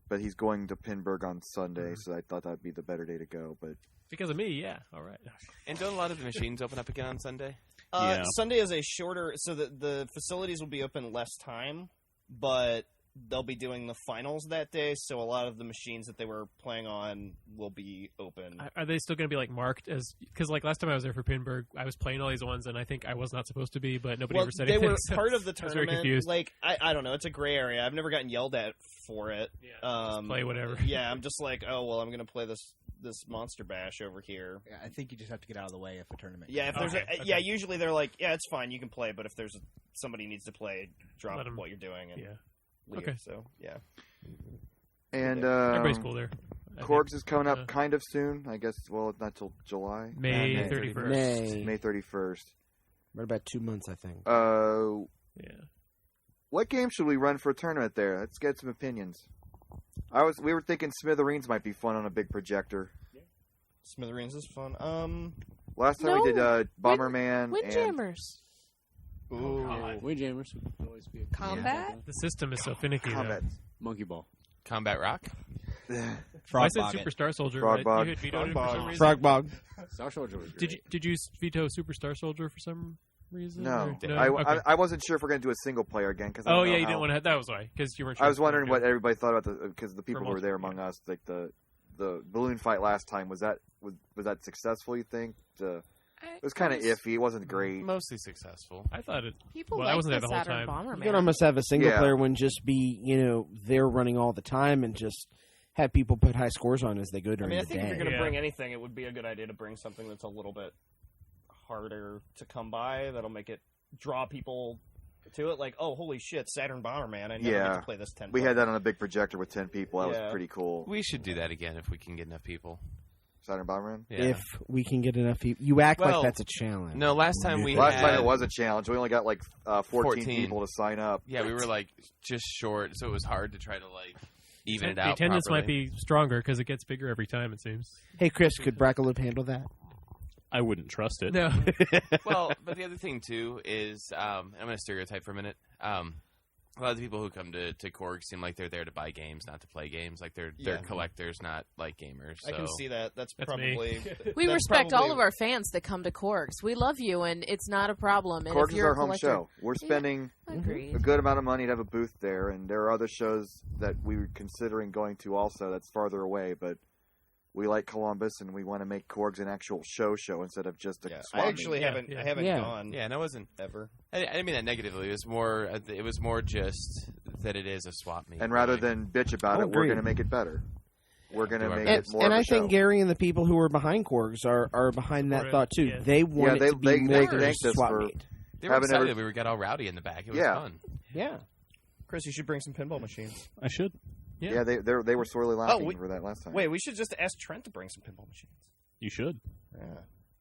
but he's going to Pinburg on Sunday, so I thought that'd be the better day to go. But because of me, yeah. All right. And don't a lot of the machines open up again on Sunday? Yeah. Sunday is a shorter, so the facilities will be open less time, but they'll be doing the finals that day, so a lot of the machines that they were playing on will be open. Are they still going to be like marked as? Because like last time I was there for Pinburg, I was playing all these ones, and I think I was not supposed to be, but nobody ever said anything. They were so part of the I was very tournament. confused. Like I don't know, it's a gray area. I've never gotten yelled at for it. Yeah, just play whatever. Yeah, I'm just like, oh well, I'm going to play this Monster Bash over here. Yeah, I think you just have to get out of the way if a tournament. Yeah, if there's yeah, usually they're like, yeah, it's fine, you can play, but if there's somebody needs to play, drop what you're doing and leave. Okay. So yeah. And everybody's cool there. Corgs is coming up kind of soon, I guess. Well, not till July. May 31st. May 31st. Right about 2 months, I think. Yeah. What game should we run for a tournament there? Let's get some opinions. We were thinking Smithereens might be fun on a big projector. Smithereens is fun. Last time we did Bomberman Windjammers. Ooh. Windjammers would always be a Combat? The system is so finicky, though. Combat. Monkey Ball. Combat Rock? I said Super Star Soldier. Frog right? Bog. You had vetoed it for some reason? Frog Bog. Star Soldier was great. Did you veto Super Star Soldier for some reason? No, Or- I, Okay. I wasn't sure if we're going to do a single player again. Cause I Oh don't know yeah, you how- didn't want to. That was why, because you weren't. Sure I was if you were wondering gonna what everybody thought about because the people For who were there multiplayer, among us, like the balloon fight last time, was that successful? You think? It was kind of iffy. It wasn't great. Mostly successful. I thought it. People Well, I like wasn't the there the whole Saturn time. Bomberman. You can almost have a single Yeah. player one just be, they're running all the time and just have people put high scores on as they go I during mean, I the think if day. you're going to Yeah. bring anything, it would be a good idea to bring something that's a little bit harder to come by. That'll make it draw people to it. Like, oh, holy shit, Saturn Bomberman! I never get to play this 10. We had that on a big projector with 10 people. That Yeah. was pretty cool. We should do that again if we can get enough people. Saturn Bomberman. Yeah. If we can get enough people. You act Well, like that's a challenge. No, last time we Last had, time it was a challenge. We only got like 14 people to sign up. Yeah, we were like just short, so it was hard to try to like even it The out. attendance properly. might be stronger because it gets bigger every time. It seems. Hey, Chris, could Brackaloop handle that? I wouldn't trust it. No. Well, but the other thing too is I'm going to stereotype for a minute. A lot of the people who come to Korg seem like they're there to buy games, not to play games. Like they're Yeah. collectors, not like gamers. So. I can see that. That's That's probably. We that's respect probably- all of our fans that come to Korgs. We love you, and it's not a problem. And Korgs if is you're our a home collector- show. We're spending Agreed. a good amount of money to have a booth there, and there are other shows that we were considering going to also that's farther away, but we like Columbus, and we want to make Korgs an actual show instead of just a Yeah, swap I meet. actually haven't. I haven't gone. Yeah, and I wasn't ever. I didn't mean that negatively. It was more just that it is a swap meet. And rather than bitch about it, we're agreed. going to make it better. We're going to make And, it more and of a I show. think Gary and the people who are behind Korgs are behind that thought too. Yeah. They want Yeah, it to be more they than thanked just a us swap for meet. they were having excited. every- We got all rowdy in the back. It was Yeah. fun. Yeah. Chris, you should bring some pinball machines. I should. Yeah, they were sorely laughing we- for that last time. Wait, we should just ask Trent to bring some pinball machines. You should. Yeah.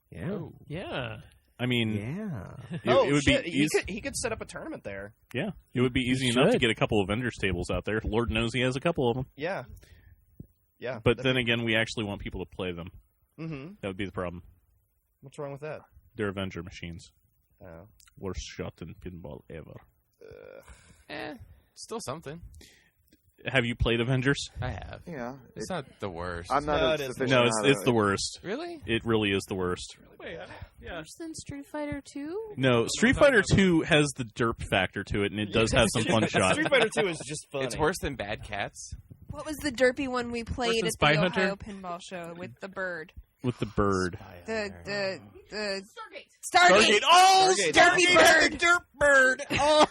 Yeah. Yeah. I mean, Yeah. it would shit. be He easy. could set up a tournament there. Yeah, it would be easy You enough to should. get a couple of vendors tables out there. Lord knows he has a couple of them. Yeah. Yeah. But then again, we actually want people to play them. Mm-hmm. That would be the problem. What's wrong with that? They're Avenger machines. Oh. Worst shot in pinball ever. Still something. Have you played Avengers? I have. Yeah. It's not the worst. I'm not No, a it is. sufficient No, amount it's of- the worst. Really? It really is the worst. Wait, yeah. Worse than Street Fighter 2? No, Street Fighter 2 has the derp factor to it, and it does have some fun shots. Street Fighter 2 is just funny. It's worse than Bad Cats. What was the derpy one we played than at Spy the Hunter? Ohio Pinball Show with the bird? With the bird. The Stargate. Stargate. Oh, Stargate. Stargate Derpy has bird. the derp bird. Oh.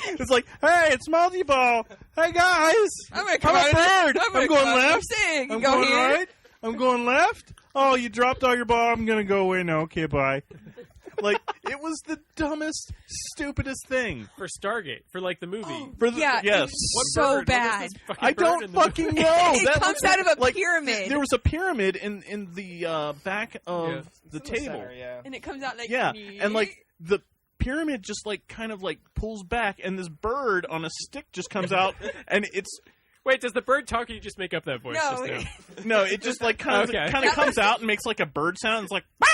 It's like, hey, it's multi-ball. Hey, guys. I'm gonna come a out bird. I'm gonna I'm going come out of left. the thing. I'm Go going here. right. I'm going left. Oh, you dropped all your ball. I'm going to go away now. Okay, bye. Like, it was the dumbest, stupidest thing. For Stargate, for like the movie. For the, Yeah, yes. What so bird? What was bad. this fucking I bird don't in the fucking movie? know. It That comes was out of a like, pyramid. There was a pyramid in the back of the table. Center, yeah. And it comes out like Yeah, and like the pyramid just like kind of like pulls back, and this bird on a stick just comes out, and it's Wait, does the bird talk or you just make up that voice? No. just now? no, it just like kind of Okay. comes out and makes like a bird sound. It's like, bah!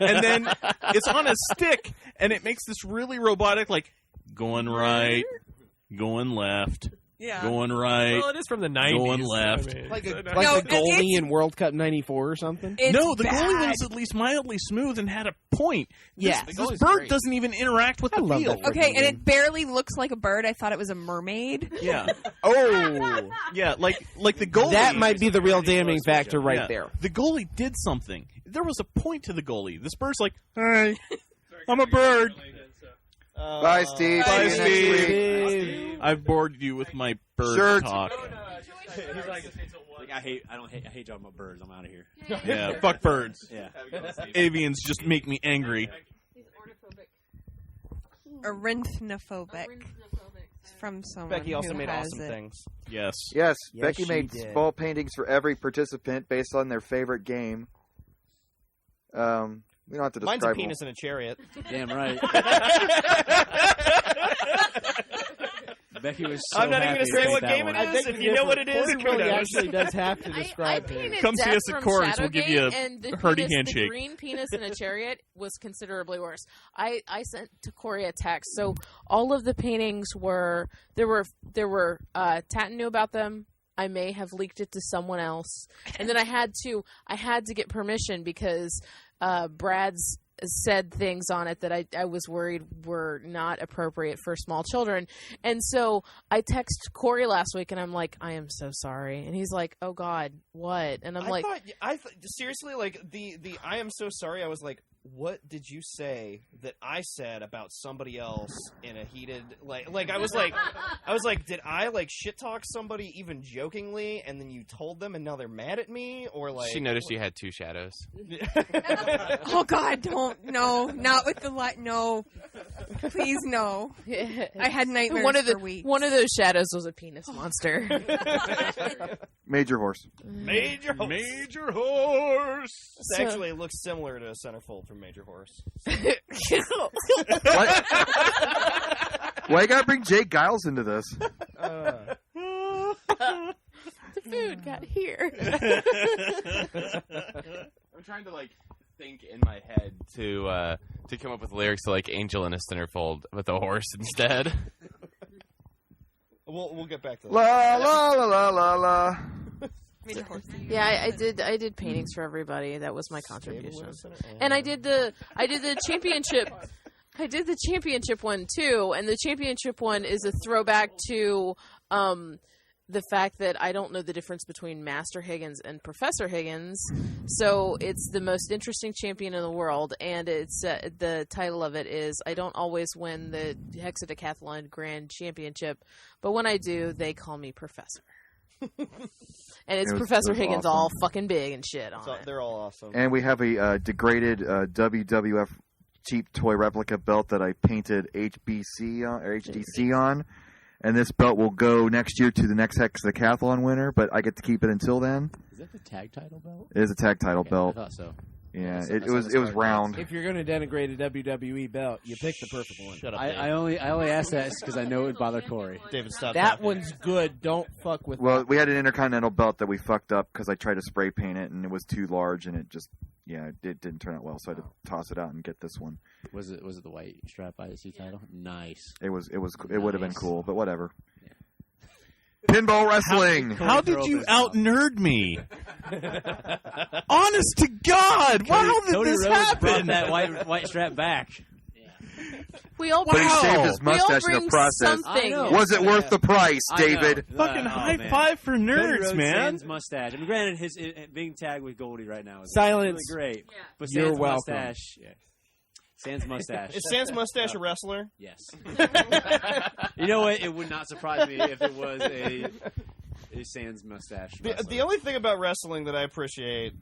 And then it's on a stick, and it makes this really robotic like going right, going left, Yeah. going right. Well, it is from the 90s. Going left. I mean, Like so a, no- like No, the goalie it's- in World Cup '94 or something. It's No, the goalie bad. was at least mildly smooth and had a point. Yeah. This goalie's bird great. doesn't even interact with I the love field. that Okay, and it barely looks like a bird. I thought it was a mermaid. Yeah. Oh. Yeah, like the goalie. That might be the real damning factor right Yeah. there. The goalie did something. There was a point to the goalie. This bird's like, hey, I'm a bird. Bye, Steve. Bye, See you next Steve. week. I've bored you with my bird Shirt. talk. He's like, I hate y'all about birds. I'm out of here. Yeah, fuck birds. Yeah. Avians just make me angry. Arachnophobic. From someone Becky also who made has awesome it. things. Yes. Yes, Yes, Becky she made did. ball paintings for every participant based on their favorite game. We don't have to Mine's a describe. penis in a chariot. Damn right. Becky was so I'm not even happy gonna say take what that game one. it is. If you know what it is, Corey really kudos. actually does have to I describe it. painted Come see Death us at from Corey's. We'll give you a Shadowgate, and the hearty penis, handshake. The green penis in a chariot was considerably worse. I sent to Corey a text. So all of the paintings were Tatton knew about them. I may have leaked it to someone else. And then I had to get permission because Brad's said things on it that I was worried were not appropriate for small children. And so I texted Corey last week and I'm like, I am so sorry. And he's like, oh God, what? And I'm like, seriously, like the I am so sorry. I was like, what did you say that I said about somebody else in a heated like I was like did I like shit talk somebody even jokingly and then you told them and now they're mad at me, or like she noticed you had two shadows? Oh God, don't, no, not with the light, no, please no. I had nightmares for weeks. One of those shadows was a penis monster. Major horse. Major horse. This actually looks similar to a centerfold from Major Horse. What? Why you gotta bring Jake Giles into this? The food got here. I'm trying to like think in my head to come up with lyrics to like Angel in a Centerfold with a horse instead. We'll get back to that. La la la la la la. Yeah, I did paintings for everybody. That was my contribution. And I did the championship. I did the championship one too, and the championship one is a throwback to the fact that I don't know the difference between Master Higgins and Professor Higgins. So it's the most interesting champion in the world, and it's the title of it is I don't always win the Hexadecathlon Grand Championship, but when I do, they call me Professor. And it's Professor Higgins awesome. all fucking big and shit on it. They're all awesome. And we have a degraded WWF cheap toy replica belt that I painted HBC on, or HDC on. And this belt will go next year to the next Hexadecathlon winner, but I get to keep it until then. Is that the tag title belt? It is a tag title belt. I thought so. Yeah, it was round. If you're going to denigrate a WWE belt, you pick the perfect one. Shut up, I only asked that because I know it would bother Corey. David, stop. That one's good. Don't fuck with. Well, we had an Intercontinental belt that we fucked up because I tried to spray paint it and it was too large and it just it didn't turn out well. So I had to toss it out and get this one. Was it the white strap IC title? Nice. It would have been cool, but whatever. Pinball wrestling. How did you out-nerd me? Honest to God, how did Cody this Rhodes happen? brought that white strap back. We all But he saved his mustache in the bring process. something. Was it worth the price, David? Fucking high five for nerds, Cody Rhodes, man. Sans mustache. I mean, granted, his being tagged with Goldie right now is Silence. really great. Yeah. But You're Sans welcome. mustache, Sans mustache. Is Sans mustache a wrestler? Yes. You know what? It would not surprise me if it was a Sans mustache wrestler. The only thing about wrestling that I appreciate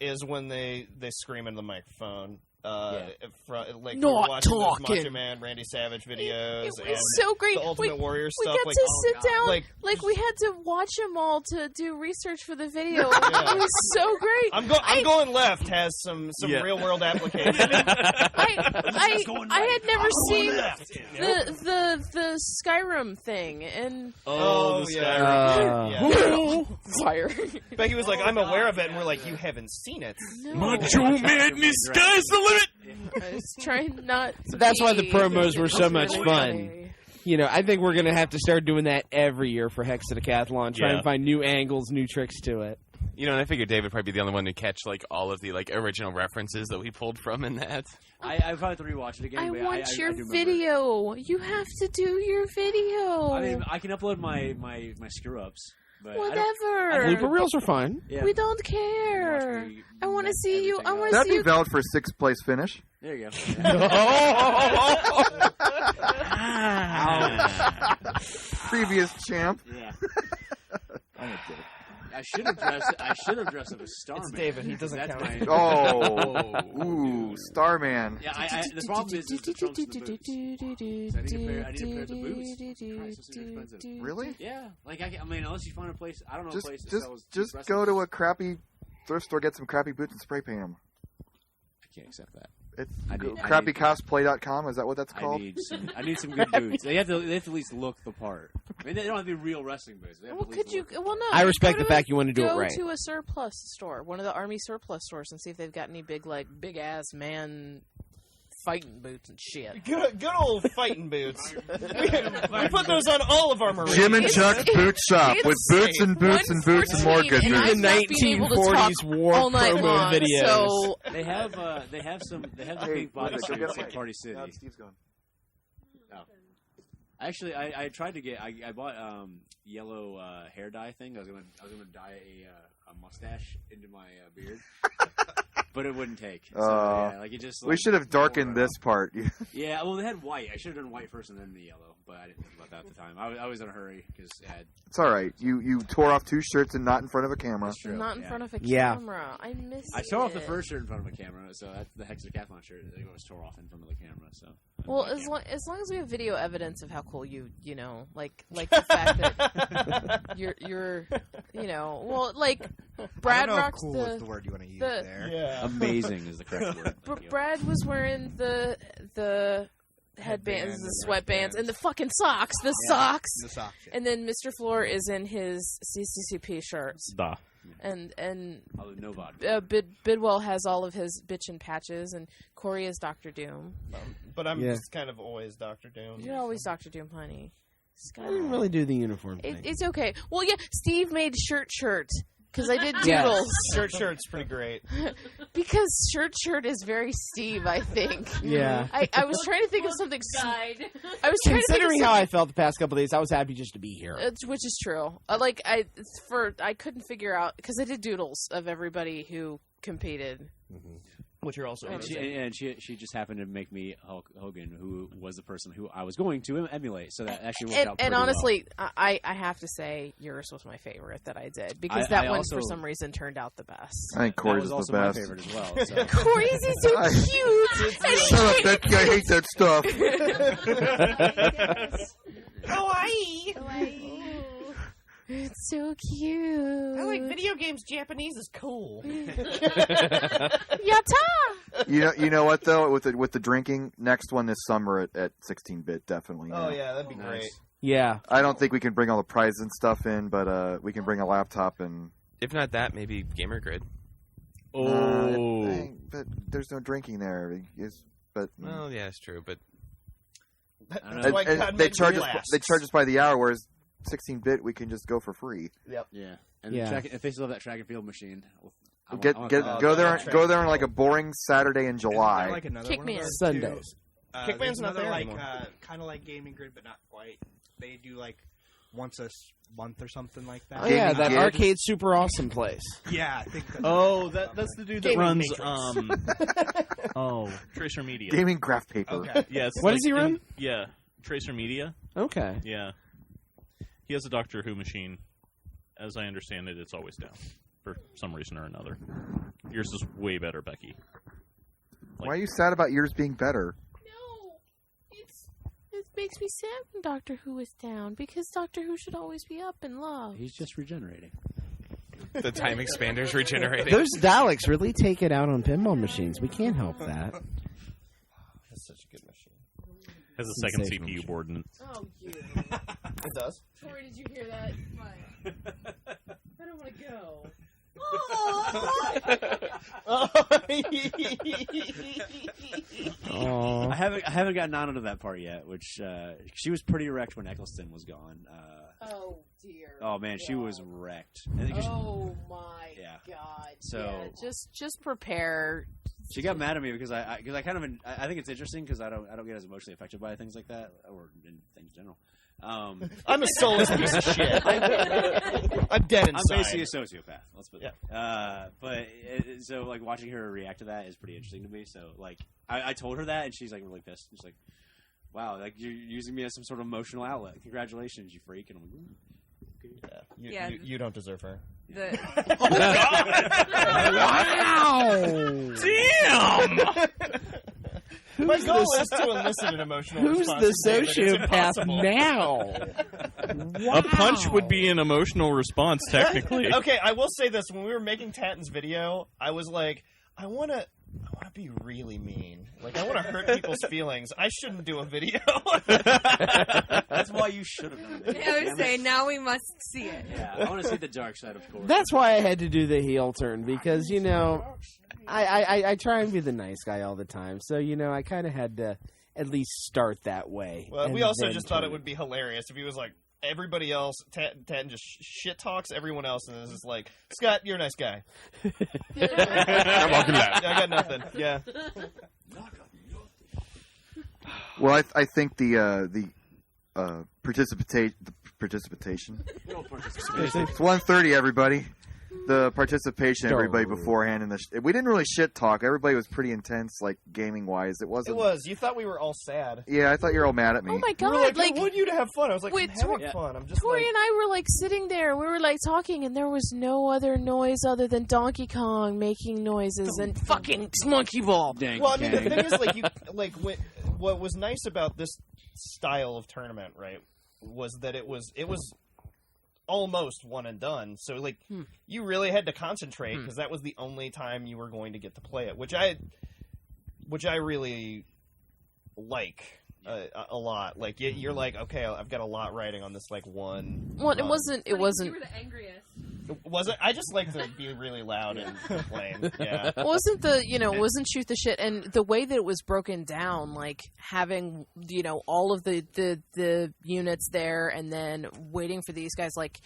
is when they scream into the microphone. Like we were Not watching those talking. Macho Man, Randy Savage videos. It was and so great. The Ultimate Warrior We stuff. got like, to sit down. Like we had to watch them all to do research for the video. It was so great. I'm going left has some real world application. I had never seen the Skyrim thing, and fire. Becky was like, I'm aware of it, and we're like, you haven't seen it. No. Macho Madness, sky's the limit. I was trying not to That's why be the promos were so much really fun. funny. You know, I think we're going to have to start doing that every year for Hexadecathlon. Try and find new angles, new tricks to it. You know, and I figured David would probably be the only one to catch like all of the like original references that we pulled from in that. I probably have to rewatch it again. I but want your I do remember. video. You have to do your video. I mean, I can upload my screw ups. Whatever. Blooper reels are fine. Yeah. We don't care. I want to see you. I want to That'd see be you. valid for a 6th place finish. There you go. Previous champ. Yeah. I'm a dick. I should have dressed up as Starman. It's David. He doesn't count. Ooh, Starman. Yeah, the problem is the trunks and the boots. So I need a pair of the boots. Christ, those are expensive. Really? Yeah. Like I mean, unless you find a place, I don't know a place that sells. Just go to a crappy thrift store, get some crappy boots, and spray paint them. I can't accept that. Crappycosplay.com, is that what that's called? I need some good boots. They have to at least look the part. I mean, they don't have to be real wrestling boots. They have Well, to at least look the part. no. I respect the fact you want to do it Go right. to a surplus store, one of the army surplus stores, and see if they've got any big ass man fighting boots and shit. Good old fighting boots. We put those on all of our Marines. Jim and Chuck's Boot Shop with boots and boots and boots and more goodness. And the 1940s war promo videos. So They have the pink bodysuits at Party City. Steve's going. Actually, I tried to get. I bought yellow hair dye thing. I was gonna dye a mustache into my beard, but it wouldn't take. So, yeah, like it just. We should have darkened this part. Yeah, well, they had white. I should have done white first and then the yellow, but I didn't think about that at the time. I was in a hurry because it's all right. You tore off 2 shirts and not in front of a camera. That's true. Not in front of a camera. I missed it. I tore off the first shirt in front of a camera, so that's the Hexadecathlon shirt. It was tore off in front of the camera. So. Well, as long as we have video evidence of how cool you know, like the fact that you're well, like Brad rocks cool is the word you want to use there. Yeah. Amazing is the correct word. But Brad was wearing the headbands, the sweatbands, and the fucking socks. The socks. The socks. Yeah. And then Mr. Floor is in his CCCP shirts. Da. And nobody. Bidwell has all of his bitchin' patches, and Corey is Dr. Doom. But I'm just kind of always Dr. Doom. You're always Dr. Doom, honey. I didn't really do the uniform thing. It's okay. Well, yeah, Steve made shirt. Because I did doodles. Shirt's pretty great. Because shirt is very Steve, I think. Yeah. I was trying to think of something. I was considering how I felt the past couple of days. I was happy just to be here, which is true. I couldn't figure out because I did doodles of everybody who competed. Mm-hmm. Which are also she just happened to make me Hulk Hogan, who was the person who I was going to emulate. So that actually worked out pretty And honestly, well. I have to say yours was my favorite that I did because that one for some reason turned out the best. I think Corey's was the also best. my favorite as well. So. Corey's is so cute. Shut up, Becky. I hate that stuff. Kawaii. It's so cute. I like video games. Japanese is cool. Yatta! You know what though? With the drinking, next one this summer at 16-bit definitely. Oh yeah, that'd be great. Yeah. I don't think we can bring all the prizes and stuff in, but we can bring a laptop and. If not that, maybe Gamer Grid. But there's no drinking there. Well, yeah, it's true, but. They charge us by the hour, whereas 16-bit we can just go for free. Yep. Yeah. And if they still have that track and field machine, go there on like a boring Saturday in July. Like another Kickman. one of those Sundays. Kickman's not there like anymore. kind of like Gaming Grid, but not quite. They do like once a month or something like that. Oh yeah, that arcade super awesome place. Yeah, I think. That's the dude that runs. Tracer Media. Gaming graph paper. Okay. Yes. What does he run? Tracer Media. Okay. Yeah. He has a Doctor Who machine. As I understand it, it's always down for some reason or another. Yours is way better, Becky. Why are you sad about yours being better? No, it makes me sad when Doctor Who is down because Doctor Who should always be up and loved. He's just regenerating. The time expander's regenerating. Those Daleks really take it out on pinball machines. We can't help that. That's such a good machine. Has a second CPU board in it. Oh, you. It does. Corey, did you hear that? I don't want to go. Oh. I haven't gotten on to that part yet. Which she was pretty wrecked when Eccleston was gone. Oh dear. Oh man, she was wrecked. Oh my god. So just prepare. She got mad at me because I kind of I think it's interesting because I don't get as emotionally affected by things like that or in things in general. I'm a soulless piece of shit. I'm dead inside. I'm basically a sociopath. Let's put it. So like watching her react to that is pretty interesting to me. So like I told her that and she's like really pissed. She's like, "Wow, like you're using me as some sort of emotional outlet. Congratulations, you freak!" And I'm like, You don't deserve her. Oh, God. Wow! Damn! My goal is to elicit an emotional response. Who's the sociopath now? A punch would be an emotional response, technically. Okay, I will say this. When we were making Tatton's video, I was like, I want to I want to be really mean. Like, I want to hurt people's feelings. I shouldn't do a video. That's why you should have done it. I would say, now we must see it. Yeah, I want to see the dark side, of course. That's why I had to do the heel turn, because, you know, I try and be the nice guy all the time. So, you know, I kind of had to at least start that way. Well, we also just thought it would be hilarious if he was like, everybody else, Tan just shit talks everyone else, and is just like, Scott, you're a nice guy. I'm walking that. I got nothing. Yeah. Well, I think the participation. It's 1:30, everybody. The participation, everybody beforehand, and we didn't really shit talk. Everybody was pretty intense, like gaming wise. It wasn't. It was. You thought we were all sad. Yeah, I thought you were all mad at me. Oh my You were god! like, I want you to have fun. I was like, Wait, I'm having fun. I'm just Tori like, and I were like sitting there. We were like talking, and there was no other noise other than Donkey Kong making noises and fucking Monkey Ball. well, I mean, the thing is, like, what was nice about this style of tournament, right, was that it was almost one and done. So, like, you really had to concentrate because that was the only time you were going to get to play it, which I really like a lot. Like, you're like, okay, I've got a lot riding on this like one. Well, it wasn't. You were the angriest. Was it? I just like to be really loud and complain. Yeah. Wasn't shoot the shit, and the way that it was broken down, like having all of the units there, and then waiting for these guys, like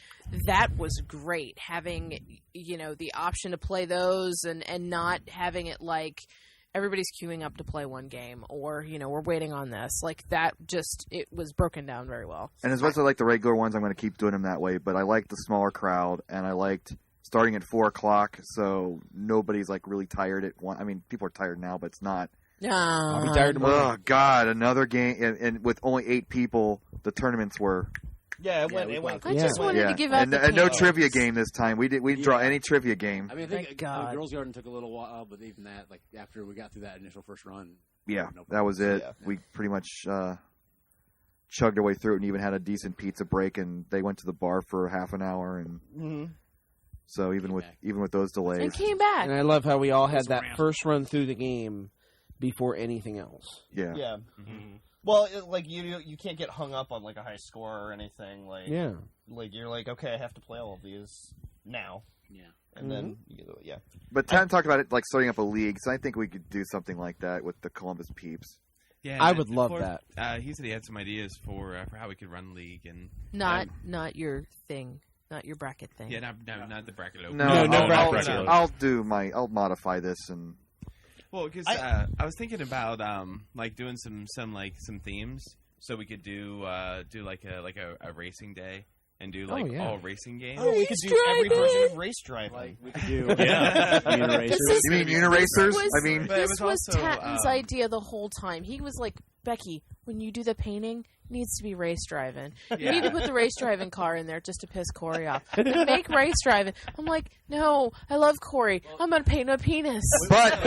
that was great. Having the option to play those, and not having it like everybody's queuing up to play one game, or we're waiting on this. Like that, it was broken down very well. And as much as I like the regular ones, I'm going to keep doing them that way. But I like the smaller crowd, and I liked starting at 4:00, so nobody's like really tired at one. I mean, people are tired now, but it's not. I'll be tired tomorrow. Oh God, another game, and with only 8 people, the tournaments were. Yeah, it went. I just wanted to give out and no trivia game this time. We didn't draw any trivia game. I mean, I think Girls Garden took a little while, but even that, like after we got through that initial first run, yeah, that was it. Yeah. We pretty much chugged our way through it, and even had a decent pizza break. And they went to the bar for half an hour, and so even with those delays, and came back. And I love how we all had that first run through the game before anything else. Yeah. Yeah. Well, like you can't get hung up on like a high score or anything. Like like you're like, okay, I have to play all of these now. Yeah, and then But Tan talked about it like starting up a league, so I think we could do something like that with the Columbus Peeps. Yeah, I would love that. He said he had some ideas for how we could run league and not your thing, not your bracket thing. Yeah, not the bracket. I'll modify this and. Well, because I was thinking about like doing some themes, so we could do like a racing day and do all racing games. Oh, we could do every version of race driving. Like, we could do Uniracers. You mean Uniracers? This was Tatton's idea the whole time. He was like, Becky, when you do the painting, it needs to be race driving. You need to put the race driving car in there just to piss Corey off. Make race driving. I'm like, no, I love Corey. I'm going to paint a penis. But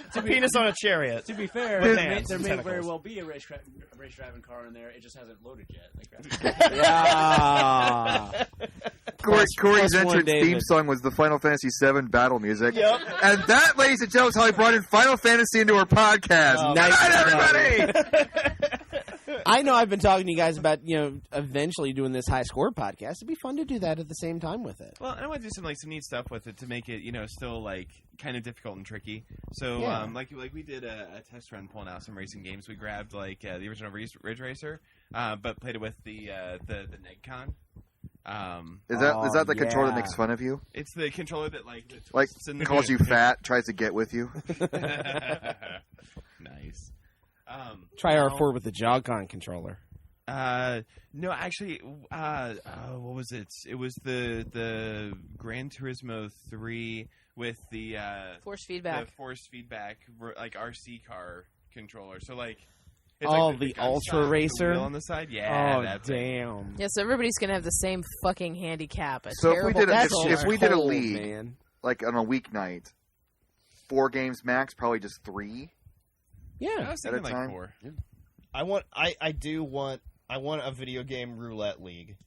it's a penis on a chariot. To be fair, there may very well be a race driving car in there. It just hasn't loaded yet. Yeah. Corey's entrance theme song was the Final Fantasy VII battle music. Yep. And that, ladies and gentlemen, is how I brought in Final Fantasy into our podcast. Good night, everybody! I know I've been talking to you guys about, eventually doing this high score podcast. It'd be fun to do that at the same time with it. Well, I want to do some neat stuff with it to make it, still like kind of difficult and tricky. So, like we did a test run pulling out some racing games. We grabbed like the original Ridge Racer, but played it with the NegCon. Is that the controller that makes fun of you? It's the controller that like calls you fat, tries to get with you. Nice. Try R4 with the Jog-Con controller. No, actually, what was it? It was the Gran Turismo 3 with the force feedback. The force feedback, like RC car controller. So like. The Ultra Racer on the side, yeah. Oh, damn! Yeah, so everybody's gonna have the same fucking handicap. So if we did a league, like on a weeknight, 4 games max, probably just 3. Yeah, I was thinking like 4. Yeah. I want a video game roulette league.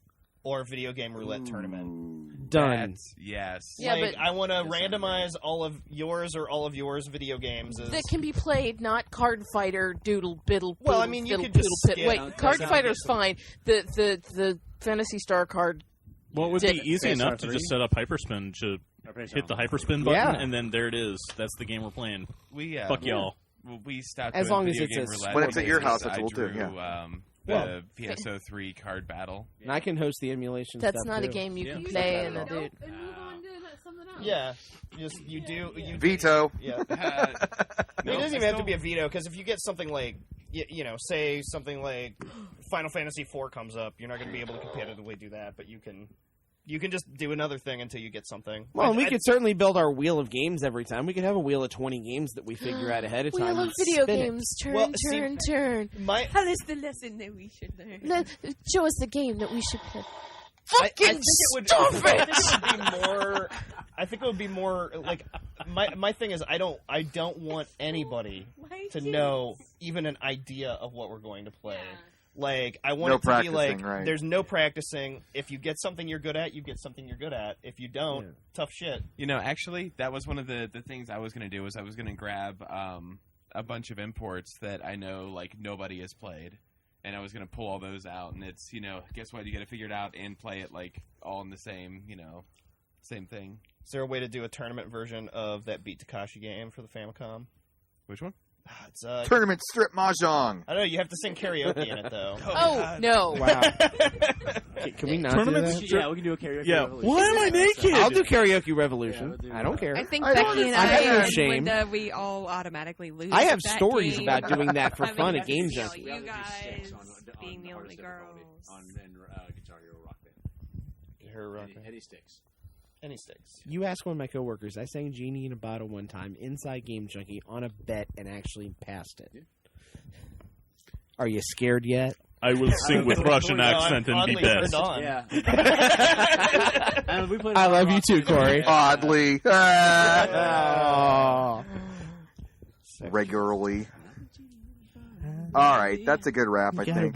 or video game roulette tournament. Done. Yes. Yeah, like, but I want to randomize all of yours or all of yours video games. that can be played, not Card Fighter, Doodle Biddle. Well, I Boodle, mean, you Fiddle, could just Poodle, Pit. skip. Wait, Card Fighter's fine. The Phantasy Star card. Well, it would be easy Phantasy enough Star to just 3. set up Hyperspin to hit the Hyperspin button, Yeah. and then there it is. That's the game we're playing. Fuck y'all. Well, we stopped As doing long as video it's game a- roulette When it's at your because house, that's I what we'll do, drew, yeah. The PSO3 card battle. And I can host the emulation. That's stuff not too. a game you can play in a dude. Yeah, you do. Veto. Yeah. It doesn't even have to be a veto, because if you get something like, say something like Final Fantasy IV comes up, you're not going to be able to competitively do that, but you can just do another thing until you get something. Well, we could certainly build our wheel of games every time. We could have a wheel of 20 games that we figure out ahead of time. Wheel of and video spin it. games. Turn, Well, turn, see, turn. Tell us the lesson that we should learn. Show us the game that we should play. I Fucking stop it! I think it would be more like my thing is I don't want anybody to know even an idea of what we're going to play. Like, I want it to be like, there's no practicing. If you get something you're good at, you get something you're good at. If you don't, tough shit. Actually, that was one of the things I was going to do. Was I was going to grab a bunch of imports that I know like nobody has played, and I was going to pull all those out. And it's guess what? You got to figure it out and play it like all in the same same thing. Is there a way to do a tournament version of that Beat Takashi game for the Famicom? Which one? It's Tournament Strip Mahjong. I don't know. You have to sing karaoke in it, though. Oh, no. Wow. Can we not Tournament do that? Yeah, we can do a karaoke. Yeah. revolution. Why am I naked? I'll do Karaoke Revolution. Yeah, I don't care. I think I Becky and I have no and shame. Linda, we all automatically lose. I have that stories game. about doing that for I mean, fun you at Game see all Junkie. You guys being the only girls. Guitar Hero Rock Band. Eddie Sticks. Any sticks. You ask one of my coworkers. I sang Genie in a Bottle one time inside Game Junkie on a bet and actually passed it. Are you scared yet? I will sing with Russian accent and be best. Yeah. And we played I love you too, Corey. Oddly. Oh. Regularly. All right, that's a good rap, I think.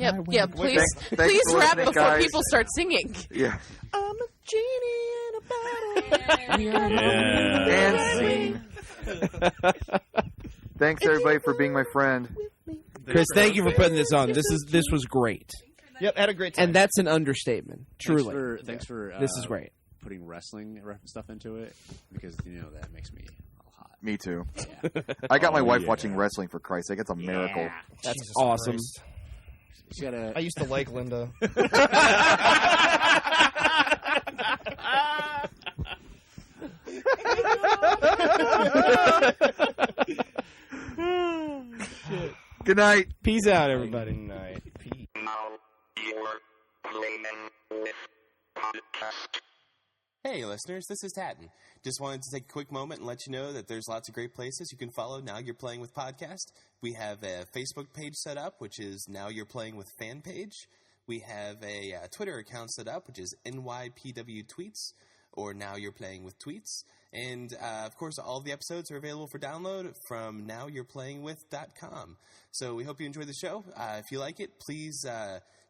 Yeah, please, Thanks please for rap listening, before guys. people start singing. Yeah. I'm a genie in a bottle. Yeah. And scene. Thanks everybody for being my friend. Chris, thank you for putting this on. This was great. Yep, had a great time. And that's an understatement. Truly. Thanks for this is great. putting wrestling stuff into it, because that makes me all hot. Me too. Yeah. I got my wife watching wrestling, for Christ's sake. It's a miracle. That's Jesus awesome. Christ. You gotta... I used to like Linda. Good night. Peace out, everybody. Good night. Peace. Hey listeners, this is Tatton. Just wanted to take a quick moment and let you know that there's lots of great places you can follow Now You're Playing With Podcast. We have a Facebook page set up, which is Now You're Playing With Fan Page. We have a Twitter account set up, which is NYPW Tweets, or Now You're Playing With Tweets. And, of course, all the episodes are available for download from NowYou'rePlayingWith.com. So we hope you enjoy the show. If you like it, please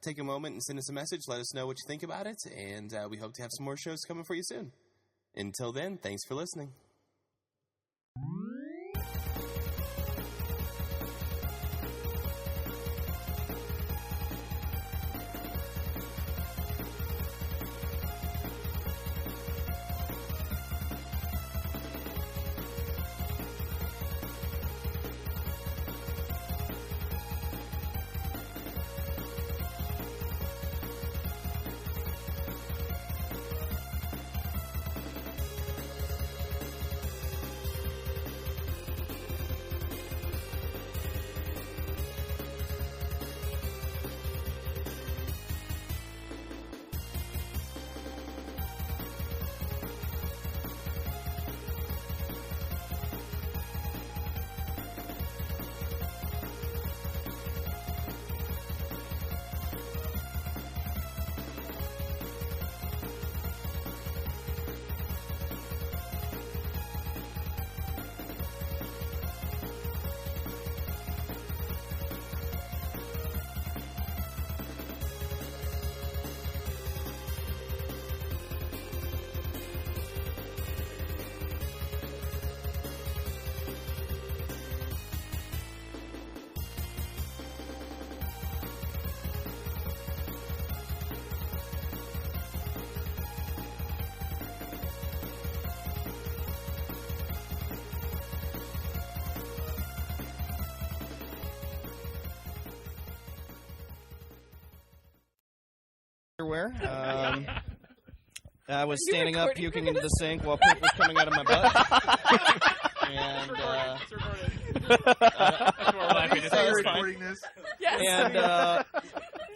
take a moment and send us a message. Let us know what you think about it. And we hope to have some more shows coming for you soon. Until then, thanks for listening. underwear. I was standing up, puking into the sink while poop was coming out of my butt. And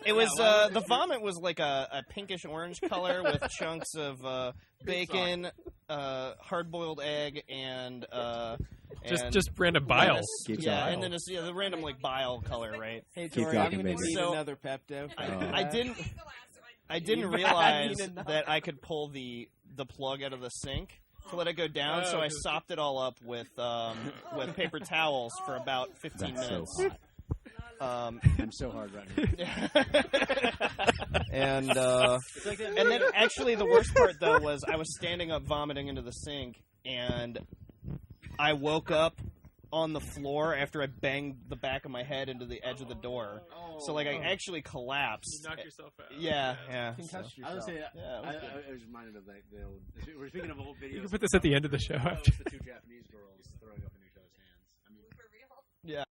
it was the vomit was like a pinkish orange color with chunks of bacon, hard-boiled egg, and just random bile. Yeah, and then the random like bile color, right? Hey, Tori, I'm going to need another Pepto. I didn't realize that I could pull the plug out of the sink to let it go down, so I sopped it all up with paper towels for about 15 minutes. So I'm so hard right now. And then actually the worst part though was I was standing up vomiting into the sink, and I woke up on the floor after I banged the back of my head into the edge of the door. So like I actually collapsed. You knocked yourself out. Yeah. Concussed yourself. I was reminded of like the old. We're speaking of old videos. You can put this at the end of the show. After. The two Japanese girls throwing up in each other's hands. I mean, for real? Yeah.